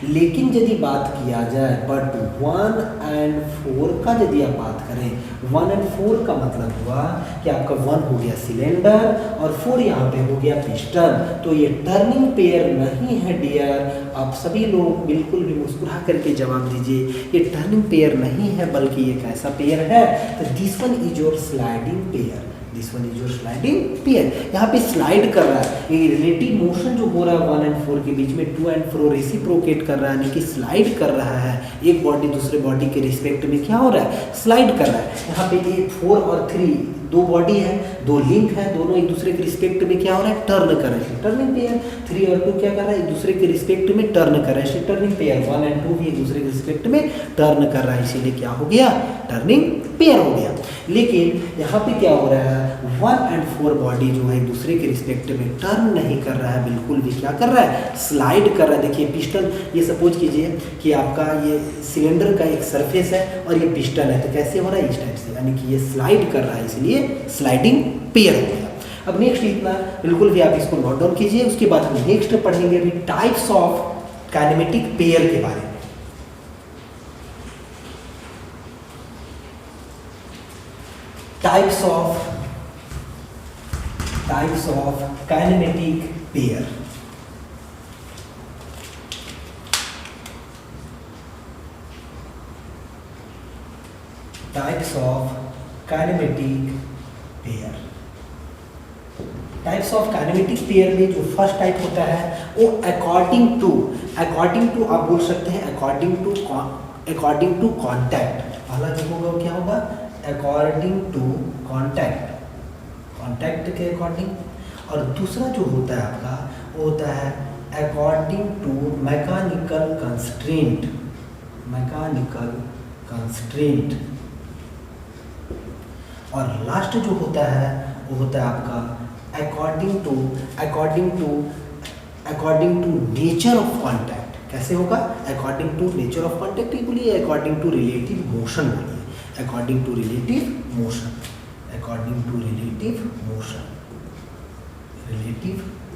लेकिन यदि बात किया जाए बट 1 एंड 4 का यदि आप बात करें, 1 एंड 4 का मतलब हुआ कि आपका 1 हो गया सिलेंडर और 4 यहाँ पे हो गया पिस्टन, तो ये टर्निंग पेयर नहीं है डियर। आप सभी लोग बिल्कुल भी मुस्कुरा करके जवाब दीजिए, ये टर्निंग पेयर नहीं है, बल्कि ये कैसा पेयर है, तो this one is your sliding pair, this one is your sliding pair. यहाँ पे स्लाइड कर रहा है, ये रिलेटिव मोशन जो हो रहा है 1 एंड 4 के बीच में, 2 एंड 4 रेसिप्रोकेट कर रहा है, यानी कि स्लाइड कर रहा है, एक बॉडी दूसरे बॉडी के रिस्पेक्ट में क्या हो रहा है, स्लाइड कर रहा है। यहाँ पे ये 4 और 3 2 बॉडी है, 2 लिंक है, दोनों एक दूसरे के रिस्पेक्ट में क्या हो रहा है, टर्न कर रहे हैं, टर्निंग पेयर। 3 और 2 क्या कर रहा है, एक दूसरे के रिस्पेक्ट में टर्न कर रहे हैं, टर्निंग पेयर। 1 एंड 2 भी एक दूसरे के रिस्पेक्ट में टर्न कर रहा है, इसीलिए क्या हो गया, टर्निंग पेयर हो गया। लेकिन यहाँ पे क्या हो रहा है, 1 एंड 4 बॉडी जो है एक दूसरे के रिस्पेक्ट में टर्न नहीं कर रहा है, बिल्कुल भी क्या कर रहा है, स्लाइड कर रहा है। देखिए पिस्टन, ये सपोज कीजिए कि आपका ये सिलेंडर का एक सरफेस है और ये पिस्टन है, तो कैसे हो रहा है, इस टाइप से, यानी कि ये स्लाइड कर रहा है, इसलिए स्लाइडिंग पेयर हो गया। अब नेक्स्ट इतना बिल्कुल भी आप इसको नोट डाउन कीजिए, उसके बाद हम नेक्स्ट पढ़ेंगे अभी टाइप्स ऑफ काइनेमेटिक पेयर के बारे में। Types of kinematic pair. Types of kinematic pair. Types of kinematic pair में जो फर्स्ट टाइप होता है वो अकॉर्डिंग टू आप बोल सकते हैं अकॉर्डिंग टू कॉन्टैक्ट। पहला जो होगा वो क्या होगा, अकॉर्डिंग टू कॉन्टैक्ट के अकॉर्डिंग, और दूसरा जो होता है आपका वो होता है अकॉर्डिंग टू मैकेनिकल कंस्ट्रेंट, और लास्ट जो होता है वो होता है आपका according to nature of contact. कैसे होगा, according to nature of contact ही बोलिए, अकॉर्डिंग टू रिलेटिव मोशन बोलिए, अकॉर्डिंग टू रिलेटिव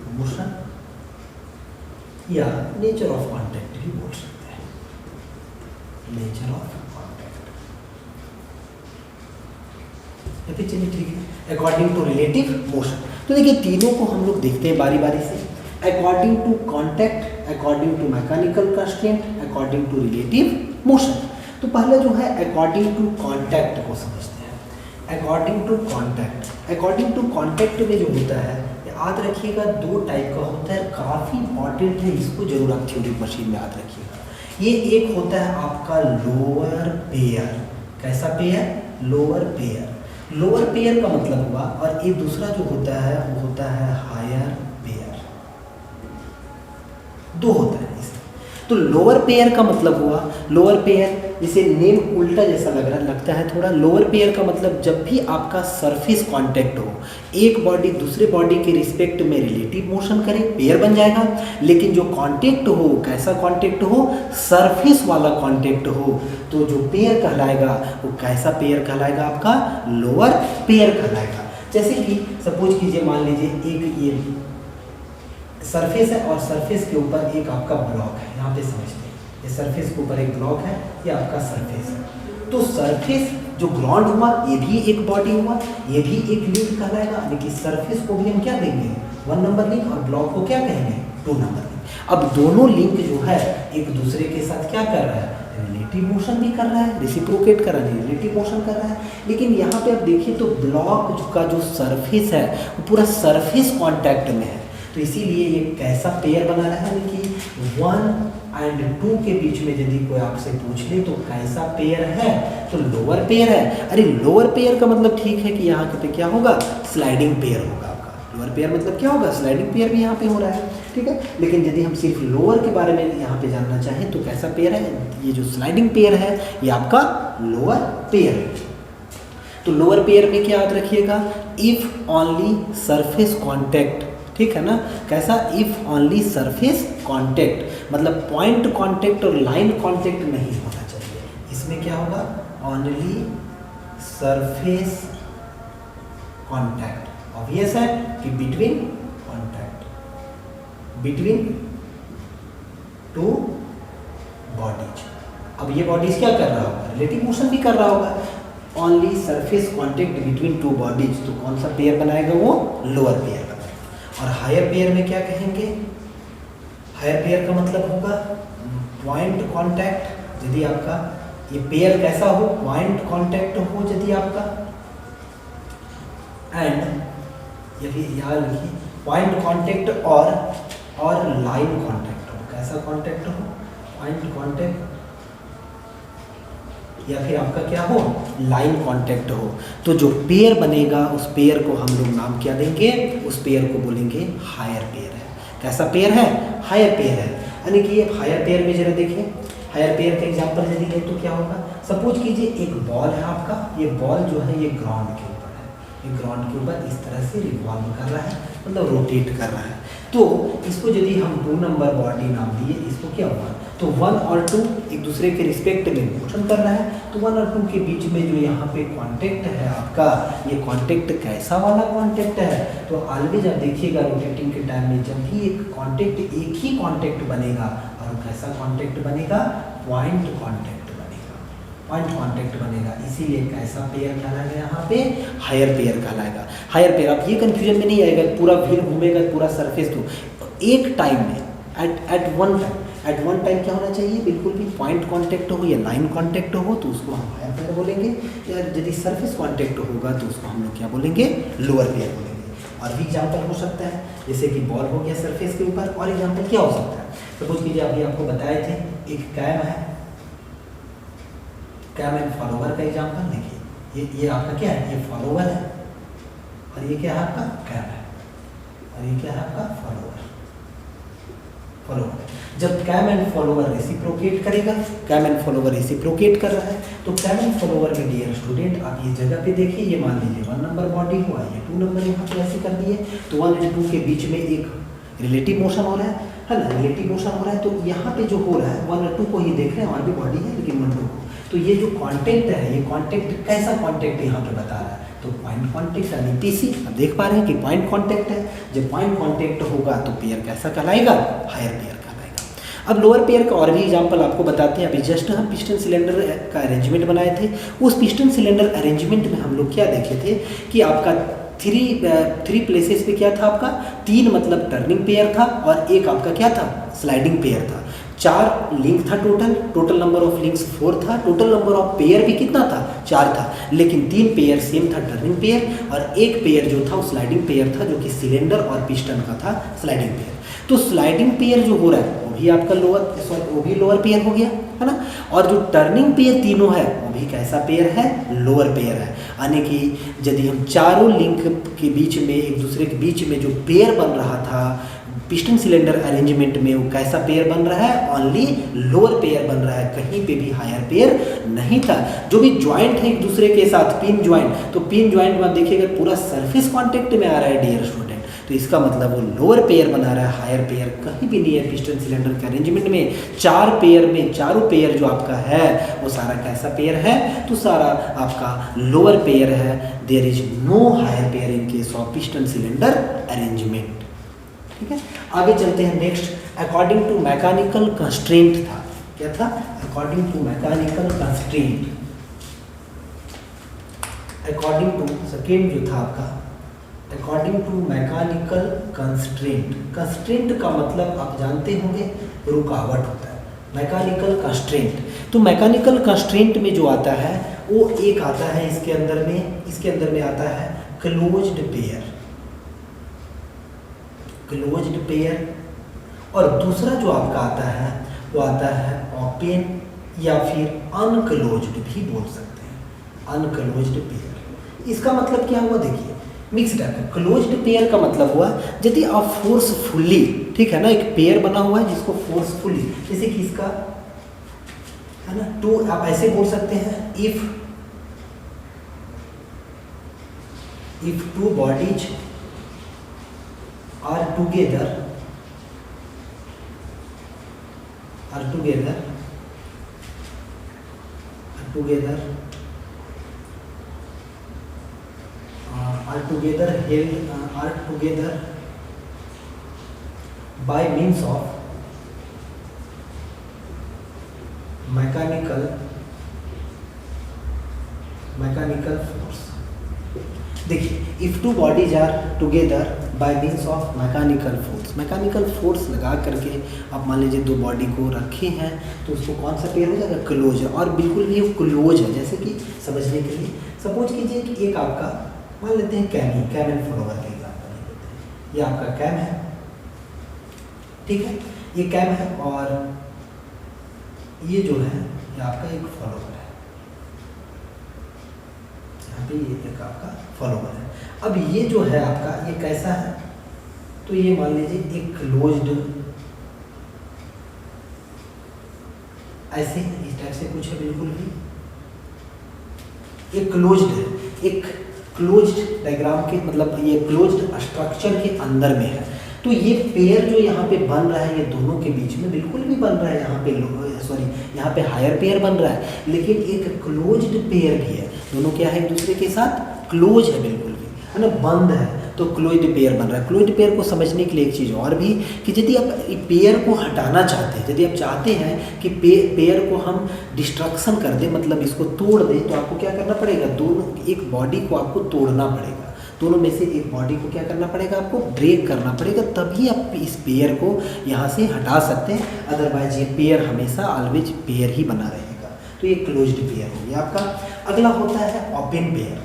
मोशन या नेचर ऑफ कॉन्टैक्ट भी बोल सकते हैं, नेचर ऑफ कॉन्टैक्ट। फिर चलिए ठीक है, अकॉर्डिंग टू रिलेटिव मोशन। तो देखिए तीनों को हम लोग देखते हैं बारी बारी से, according to contact, according to mechanical constraint, according to relative motion. तो पहले जो है अकॉर्डिंग टू कॉन्टैक्ट को समझते हैं। According to according to contact में जो होता है, याद रखिएगा 2 टाइप का होता है, काफ़ी इंपॉर्टेंट है, इसको जरूर आप थ्योरी मशीन में याद रखिएगा। ये एक होता है आपका लोअर पेयर। कैसा pair? Lower pair. Lower pair का मतलब हुआ, और एक दूसरा जो होता है वो होता है हायर पेयर। 2 होता है इसमें। तो लोअर पेयर का मतलब हुआ, लोअर पेयर जैसे नेम उल्टा जैसा लगता है थोड़ा। लोअर पेयर का मतलब जब भी आपका सरफेस कांटेक्ट हो, एक बॉडी दूसरे बॉडी के रिस्पेक्ट में रिलेटिव मोशन करे, पेयर बन जाएगा। लेकिन जो कांटेक्ट हो, कैसा कांटेक्ट हो? सरफेस वाला कांटेक्ट हो, तो जो पेयर कहलाएगा वो कैसा पेयर कहलाएगा? आपका लोअर पेयर कहलाएगा। जैसे कि सपोज कीजिए, मान लीजिए एक ये सरफेस है और सरफेस के ऊपर एक आपका ब्लॉक है, यहाँ पे समझते हैं, ये सरफेस के ऊपर एक ब्लॉक है, ये आपका सरफेस है। तो सरफेस जो ग्राउंड हुआ, ये भी एक बॉडी हुआ, ये भी एक लिंक कहलाएगा। लेकिन सरफेस को भी हम क्या देंगे? 1 नंबर लिंक, और ब्लॉक को क्या कहेंगे? 2 नंबर लिंक। अब दोनों लिंक जो है एक दूसरे के साथ क्या कर रहा है? रिलेटिव मोशन भी कर रहा है, रेसिप्रोकेट कर रहा है, रिलेटिव मोशन कर रहा है। लेकिन यहाँ पे आप देखिए तो ब्लॉक का जो सरफेस है वो पूरा सरफेस कांटेक्ट में है, तो इसीलिए ये कैसा पेयर बना रहा है कि 1 और 2 के बीच में यदि कोई आपसे पूछ ले तो कैसा पेयर है? तो लोअर पेयर है। अरे लोअर पेयर का मतलब ठीक है कि यहाँ पे क्या होगा? स्लाइडिंग पेयर होगा आपका। लोअर पेयर मतलब क्या होगा? स्लाइडिंग पेयर भी यहाँ पे हो रहा है, ठीक है। लेकिन यदि हम सिर्फ लोअर के बारे में यहाँ पे जानना चाहें तो कैसा पेयर है? ये जो स्लाइडिंग पेयर है ये आपका लोअर पेयर है। तो लोअर पेयर में क्या याद रखिएगा? इफ ओनली सरफेस कॉन्टेक्ट, ठीक है ना। कैसा? इफ ओनली सरफेस कांटेक्ट, मतलब पॉइंट कांटेक्ट और लाइन कांटेक्ट नहीं होना चाहिए। इसमें क्या होगा? Only surface contact. ऑब्वियस है कि बिटवीन कांटेक्ट, बिटवीन 2 बॉडीज। अब ये बॉडीज क्या कर रहा होगा? रिलेटिव मोशन भी कर रहा होगा। Only surface contact between 2 bodies, तो कौन सा पेयर बनाएगा? वो लोअर पेयर। और हायर पेयर में क्या कहेंगे? हायर पेयर का मतलब होगा पॉइंट कांटेक्ट। यदि आपका ये पेयर कैसा हो? पॉइंट कांटेक्ट हो यदि आपका, एंड यदि याद रखिए पॉइंट कांटेक्ट और लाइन कांटेक्ट हो। कैसा कांटेक्ट हो? पॉइंट कांटेक्ट, या फिर आपका क्या हो? लाइन कांटेक्ट हो। तो जो पेयर बनेगा उस पेयर को हम लोग नाम क्या देंगे? उस पेयर को बोलेंगे हायर पेयर है। कैसा पेयर है? हायर पेयर है। यानी कि ये हायर पेयर में जरा देखिए, हायर पेयर का एग्जांपल यदि लें तो क्या होगा? सपोज कीजिए एक बॉल है आपका, ये बॉल जो है ये ग्राउंड के ऊपर है, ये ग्राउंड के ऊपर इस तरह से रिवॉल्व कर रहा है, मतलब रोटेट कर रहा है। तो इसको यदि हम 2 नंबर बॉडी नाम दिए, इसको क्या हुआ? तो 1 और 2 एक दूसरे के रिस्पेक्ट में मोशन कर रहा है। तो 1 और 2 के बीच में जो यहाँ पे कांटेक्ट है आपका, ये कांटेक्ट कैसा वाला कांटेक्ट है? तो ऑलवेज आप देखिएगा रोटेटिंग के टाइम में जब भी एक कांटेक्ट, एक ही कांटेक्ट बनेगा, और कैसा कांटेक्ट बनेगा? पॉइंट कांटेक्ट बनेगा, पॉइंट कांटेक्ट बनेगा। इसीलिए कैसा पेयर कहलाएगा? यहाँ पे हायर पेयर कहलाएगा। हायर पेयर, आप ये कंफ्यूजन में नहीं आएगा पूरा व्हील घूमेगा पूरा सरफेस, तो एक टाइम में एट वन टाइम क्या होना चाहिए? बिल्कुल भी पॉइंट कांटेक्ट हो या लाइन कांटेक्ट हो तो उसको हम हायर पेयर बोलेंगे, या यदि सरफेस कांटेक्ट होगा तो उसको हम लोग क्या बोलेंगे? लोअर पेयर बोलेंगे। और भी एग्जाम्पल हो सकता है, जैसे कि बॉल हो गया सरफेस के ऊपर। और एग्जाम्पल क्या हो सकता है? सपोज कीजिए अभी आपको बताए थे एक कैम है, कैम एंड फॉलोवर का एग्जाम्पल देखिए। ये आपका क्या है? ये फॉलोवर है, और ये क्या है? आपका कैम है, और ये क्या है? आपका फॉलोवर। जब कैम एंड फॉलोवर रेसिप्रोकेट करेगा, कैम एंड फॉलोवर रेसिप्रोकेट कर रहा है, तो कैम एंड फॉलोवर में डियर स्टूडेंट आप ये जगह पे देखिए, ये मान लीजिए 1 नंबर बॉडी हुआ, ये 2 नंबर यहाँ पे ऐसे कर दिए, तो 1 और 2 के बीच में एक रिलेटिव मोशन हो रहा है ना? रिलेटिव मोशन हो रहा है, तो यहाँ पे जो हो रहा है 1 और 2 को ही देख रहे हैं, और भी बॉडी है लेकिन 1 2 को। तो ये जो कांटेक्ट है, ये कांटेक्ट कैसा कांटेक्ट यहाँ पे बता रहा है? तो पॉइंट कांटेक्ट यानी पीसी। अब देख पा रहे हैं कि पॉइंट कांटेक्ट है। जब पॉइंट कांटेक्ट होगा तो पेयर कैसा कहलाएगा? हायर पेयर कहलाएगा। अब लोअर पेयर का और भी एग्जांपल आपको बताते हैं। अभी जस्ट हम पिस्टन सिलेंडर का अरेंजमेंट बनाए थे। उस पिस्टन सिलेंडर अरेंजमेंट में हम लोग क्या देखे थे कि आपका थ्री प्लेसेस पे क्या था? आपका 3 मतलब टर्निंग पेयर था, और एक आपका क्या था? स्लाइडिंग पेयर था। 4 लिंक था टोटल नंबर ऑफ लिंक्स 4 था, टोटल नंबर ऑफ पेयर भी कितना था 4 था, लेकिन 3 पेयर सेम था टर्निंग पेयर और एक पेयर जो था वो स्लाइडिंग पेयर था जो कि सिलेंडर और पिस्टन का था स्लाइडिंग पेयर। तो स्लाइडिंग पेयर जो हो रहा है वो भी आपका वो भी लोअर पेयर हो गया है ना, और जो टर्निंग पेयर तीनों है वो भी कैसा पेयर है, लोअर पेयर है। यानी कि यदि हम चारों लिंक के बीच में एक दूसरे के बीच में जो पेयर बन रहा था पिस्टन सिलेंडर अरेंजमेंट में वो कैसा पेयर बन रहा है, ओनली लोअर पेयर बन रहा है, कहीं पे भी हायर पेयर नहीं था। जो भी ज्वाइंट है एक दूसरे के साथ पिन ज्वाइंट, तो पिन ज्वाइंट में आप देखिएगा पूरा सरफेस कांटेक्ट में आ रहा है डियर स्टूडेंट, तो इसका मतलब वो लोअर पेयर बना रहा है, हायर पेयर कहीं भी नहीं है। पिस्टन सिलेंडर के अरेंजमेंट में 4 पेयर में चारों पेयर जो आपका है वो सारा कैसा पेयर है, तो सारा आपका लोअर पेयर है। There is no higher pair in case of piston cylinder arrangement. ठीक है, आगे चलते हैं next. According to mechanical constraint था, क्या था, according to mechanical constraint, according to second जो था आपका according to mechanical constraint. Constraint का मतलब आप जानते होंगे रुकावट होता है, मैकेनिकल कंस्ट्रेंट। तो मैकेनिकल कंस्ट्रेंट में जो आता है वो एक आता है इसके अंदर में आता है क्लोज्ड पेयर, क्लोज्ड पेयर, और दूसरा जो आपका आता है वो आता है ओपन या फिर अनक्लोज्ड भी बोल सकते हैं, अनक्लोज्ड पेयर। इसका मतलब क्या हुआ, देखिए मिक्स्ड है। क्लोज्ड पेयर का मतलब हुआ यदि आप फोर्सफुली, ठीक है ना, एक पेयर बना हुआ है जिसको फोर्सफुली, जैसे कि इसका है ना, तो आप ऐसे बोल सकते हैं if two bodies are together by means of mechanical force। देखिए if two bodies are together by means of mechanical force, mechanical force लगा करके आप मान लीजिए दो बॉडी को रखे हैं तो उसको कौन सा पेयर हो जाएगा, क्लोज है। और बिल्कुल भी वो क्लोज है, जैसे कि समझने के लिए सपोज कीजिए कि एक आपका मान लेते हैं कैम एंड फॉलोवर का एग्जाम्पल लेते हैं। ये आपका कैम है, ठीक है, ये कैम है और ये जो है ये आपका एक फॉलोवर है, यहाँ पे ये एक आपका फॉलोवर है। अब ये जो है आपका ये कैसा है, तो ये मान लीजिए एक क्लोज्ड, ऐसे इस टाइप से कुछ है, बिल्कुल भी एक क्लोज्ड है, एक क्लोज्ड डायग्राम के मतलब ये क्लोज्ड स्ट्रक्चर के अंदर में है। तो ये पेयर जो यहाँ पे बन रहा है ये दोनों के बीच में बिल्कुल भी बन रहा है, यहाँ पे हायर पेयर बन रहा है, लेकिन एक क्लोज्ड पेयर भी है, दोनों क्या है एक दूसरे के साथ क्लोज है, बिल्कुल भी है ना, बंद है, तो क्लोज्ड पेयर बन रहा है। क्लोज्ड पेयर को समझने के लिए एक चीज़ और भी कि यदि आप पेयर को हटाना चाहते हैं, यदि आप चाहते हैं कि पेयर को हम डिस्ट्रक्शन कर दें, मतलब इसको तोड़ दें, तो आपको क्या करना पड़ेगा, दोनों एक बॉडी को आपको तोड़ना पड़ेगा, दोनों में से एक बॉडी को क्या करना पड़ेगा, आपको ब्रेक करना पड़ेगा, तभी आप इस पेयर को यहाँ से हटा सकते हैं। अदरवाइज ये पेयर हमेशा ऑलवेज पेयर ही बना रहेगा। तो ये क्लोज्ड पेयर हो गया आपका। अगला होता है ओपन पेयर।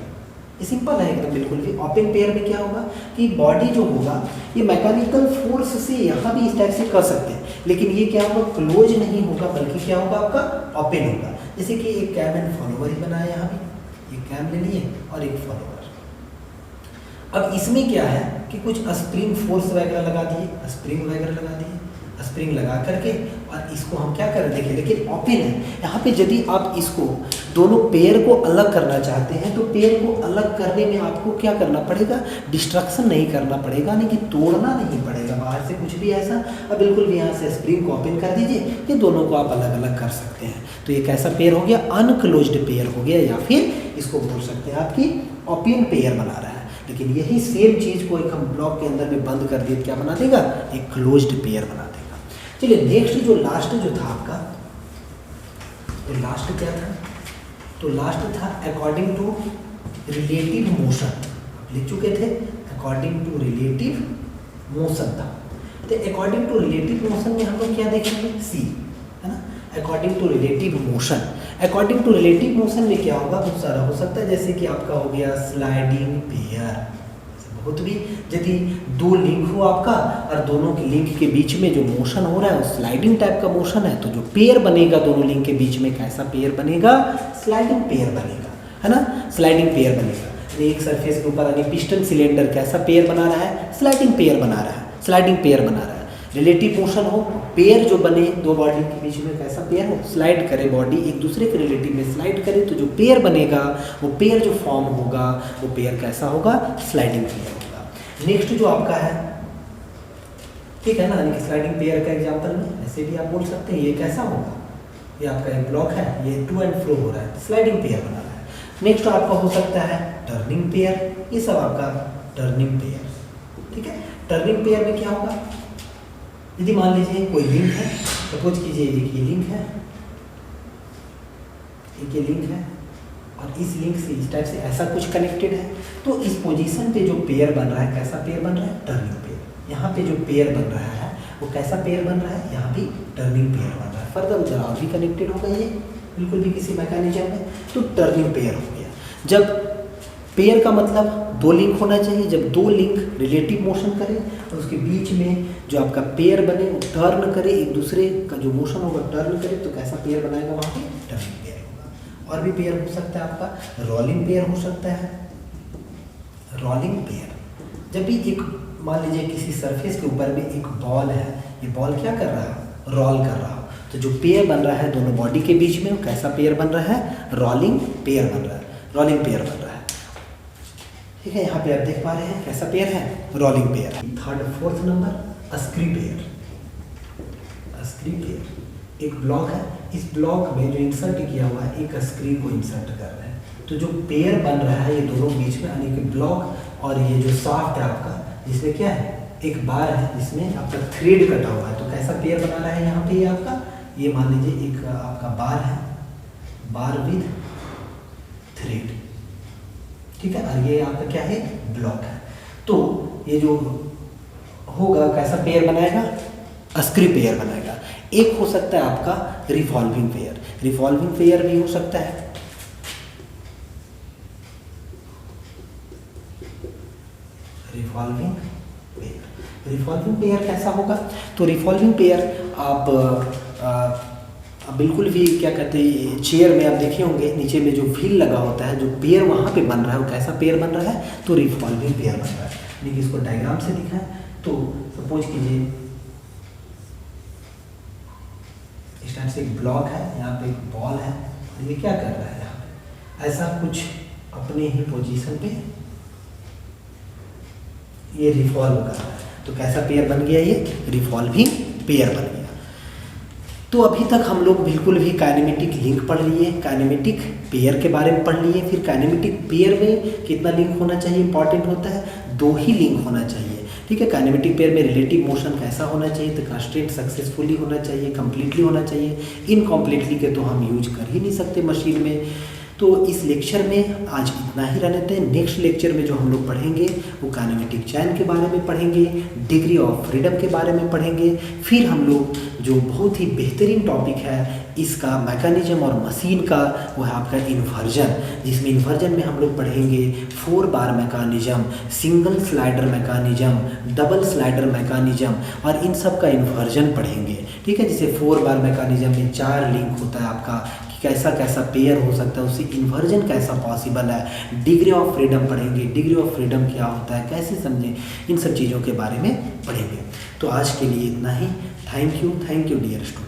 ये सिंपल है एकदम बिल्कुल भी। ओपन पेयर में क्या होगा कि बॉडी जो होगा ये मैकेनिकल फोर्स से यहाँ भी इस टाइप से कर सकते हैं, लेकिन ये क्या होगा, क्लोज नहीं होगा, बल्कि क्या होगा आपका ओपन होगा। जैसे कि एक कैम एंड फॉलोवर ही बनाया, यहाँ भी एक कैम ले लिए और एक फॉलोवर। अब इसमें क्या है कि कुछ स्प्रिंग फोर्स वगैरह लगा दिए, स्प्रिंग वगैरह लगा दिए, स्प्रिंग लगा करके और इसको हम क्या करें, देखिए लेकिन ओपन है यहाँ पे। यदि आप इसको दोनों पेयर को अलग करना चाहते हैं तो पेयर को अलग करने में आपको क्या करना पड़ेगा, डिस्ट्रक्शन नहीं करना पड़ेगा, नहीं कि तोड़ना नहीं पड़ेगा बाहर से कुछ भी ऐसा। अब बिल्कुल भी यहाँ से स्प्रिंग को ओपन कर दीजिए, ये दोनों को आप अलग अलग कर सकते हैं। तो ये कैसा पेयर हो गया, अनक्लोज्ड पेयर हो गया, या फिर इसको बोल सकते हैं आपकी ओपन पेयर बना रहा है। लेकिन यही सेम चीज़ को एक हम ब्लॉक के अंदर में बंद कर दिए, क्या बना देगा, एक क्लोज्ड पेयर बना देगा। चलिए नेक्स्ट जो लास्ट जो था आपका, तो लास्ट क्या था, तो लास्ट था अकॉर्डिंग टू रिलेटिव मोशन। लिख चुके थे अकॉर्डिंग टू रिलेटिव मोशन था। तो अकॉर्डिंग टू रिलेटिव मोशन में हम लोग क्या देखेंगे, see according to relative motion. According to relative motion में क्या होगा, बहुत सारा हो सकता है, जैसे कि आपका हो गया स्लाइडिंग पेयर। बहुत भी यदि दो लिंक हो आपका और दोनों के लिंक के बीच में जो मोशन हो रहा है वो स्लाइडिंग टाइप का मोशन है, तो जो पेयर बनेगा दोनों लिंक के बीच में कैसा पेयर बनेगा, स्लाइडिंग पेयर बनेगा, है ना, स्लाइडिंग पेयर बनेगा। एक सरफेस के ऊपर यानी पिस्टन सिलेंडर कैसा पेयर बना रहा है, स्लाइडिंग पेयर बना रहा है, स्लाइडिंग पेयर बना रहा है। रिलेटिव मोशन हो, पेयर जो बने दो बॉडी के बीच में कैसा पेयर हो, स्लाइड करे बॉडी एक दूसरे के रिलेटिव में स्लाइड करे, तो जो पेयर बनेगा वो पेयर जो फॉर्म होगा वो पेयर कैसा होगा, स्लाइडिंग पेयर होगा। नेक्स्ट जो आपका है, ठीक है ना, यानी कि स्लाइडिंग पेयर का एग्जांपल में ऐसे भी आप बोल सकते हैं, ये कैसा होगा, ये आपका एक ब्लॉक है, ये टू एंड फ्रो हो रहा है, स्लाइडिंग पेयर बना रहा है। नेक्स्ट आपका हो सकता है टर्निंग पेयर, ये सब आपका टर्निंग पेयर, ठीक है। टर्निंग पेयर में क्या होगा, यदि मान लीजिए कोई लिंक है, सपोज कीजिए एक ये लिंक है, एक ये लिंक है और इस लिंक से इस टाइप से ऐसा कुछ कनेक्टेड है, तो इस पोजीशन पे जो पेयर बन रहा है कैसा पेयर बन रहा है, टर्निंग पेयर। यहाँ पे जो पेयर बन रहा है वो कैसा पेयर बन रहा है, यहाँ भी टर्निंग पेयर बन रहा है। फर्दर उधर और भी कनेक्टेड हो गई है बिल्कुल भी किसी मैकेनिज्म में, तो टर्निंग पेयर हो गया। जब पेयर का मतलब दो लिंक होना चाहिए, जब दो लिंक रिलेटिव मोशन करें और उसके बीच में जो आपका पेयर बने वो टर्न करे, एक दूसरे का जो मोशन होगा टर्न करे, तो कैसा पेयर बनाएगा, वहाँ पे टर्निंग पेयर होगा। और भी पेयर हो सकता है आपका रोलिंग पेयर हो सकता है। रोलिंग पेयर, जब भी एक मान लीजिए किसी सरफेस के ऊपर में एक बॉल है, ये बॉल क्या कर रहा है, रोल कर रहा हो, तो जो पेयर बन रहा है दोनों बॉडी के बीच में वो कैसा पेयर बन रहा है, रोलिंग पेयर बन रहा है, रोलिंग पेयर बन रहा है, ठीक है। यहाँ पे आप देख पा रहे हैं कैसा पेयर है, rolling pair. Third fourth number screw pair. Screw pair एक ब्लॉक है, इस ब्लॉक में जो इंसर्ट किया हुआ है एक स्क्रू को इंसर्ट कर रहे हैं, तो जो पेयर बन रहा है ये दोनों बीच में, यानी कि ब्लॉक और ये जो शाफ्ट है आपका, जिसमें क्या है एक बार है, जिसमें आपका थ्रेड कटा हुआ है, तो कैसा पेयर बना रहा है यहाँ पे ये आपका, ये मान लीजिए एक आपका बार है, बार विद थ्रेड, ठीक है, और ये आपका क्या है, ब्लॉक है। तो ये जो होगा कैसा पेयर बनाएगा, स्क्रू पेयर बनाएगा। एक हो सकता है आपका रिवॉल्विंग पेयर, रिवॉल्विंग पेयर भी हो सकता है। रिवॉल्विंग पेयर, रिवॉल्विंग पेयर कैसा होगा, तो रिवॉल्विंग पेयर आप बिल्कुल भी क्या कहते हैं, चेयर में आप देखे होंगे नीचे में जो व्हील लगा होता है, जो पेयर वहाँ पे बन रहा है वो कैसा पेयर बन रहा है, तो रिवॉल्विंग पेयर बन रहा है। देखिए इसको डायग्राम से दिखा है, तो सपोज कीजिए इस टाइप से एक ब्लॉक है, यहाँ पे एक बॉल है, और ये क्या कर रहा है, यहाँ पे ऐसा कुछ अपने ही पोजीशन पे ये रिवॉल्व कर रहा है, तो कैसा पेयर बन गया, ये रिवॉल्विंग पेयर बन गया। तो अभी तक हम लोग बिल्कुल भी काइनेमेटिक लिंक पढ़ लिए, काइनेमेटिक पेयर के बारे में पढ़ लिए। फिर काइनेमेटिक पेयर में कितना लिंक होना चाहिए, इंपॉर्टेंट होता है, दो ही लिंक होना चाहिए, ठीक है। काइनेमेटिक पेयर में रिलेटिव मोशन कैसा होना चाहिए, तो कंस्ट्रेंट सक्सेसफुली होना चाहिए, कंप्लीटली होना चाहिए, इनकम्प्लीटली के तो हम यूज कर ही नहीं सकते मशीन में। तो इस लेक्चर में आज इतना ही रहने देते हैं। नेक्स्ट लेक्चर में जो हम लोग पढ़ेंगे वो काइनेमेटिक चैन के बारे में पढ़ेंगे, डिग्री ऑफ फ्रीडम के बारे में पढ़ेंगे। फिर हम लोग जो बहुत ही बेहतरीन टॉपिक है इसका मैकेनिज्म और मशीन का, वो है आपका इन्वर्जन, जिसमें इन्वर्जन में हम लोग पढ़ेंगे 4 bar mechanism, single slider mechanism, double slider mechanism, और इन सब का इन्वर्जन पढ़ेंगे, ठीक है। जैसे 4 बार मैकेनिज्म में 4 लिंक होता है आपका, कैसा कैसा पेयर हो सकता है, उससे इन्वर्जन कैसा पॉसिबल है। डिग्री ऑफ फ्रीडम पढ़ेंगे, डिग्री ऑफ फ्रीडम क्या होता है, कैसे समझें, इन सब चीज़ों के बारे में पढ़ेंगे। तो आज के लिए इतना ही। Thank you dear student.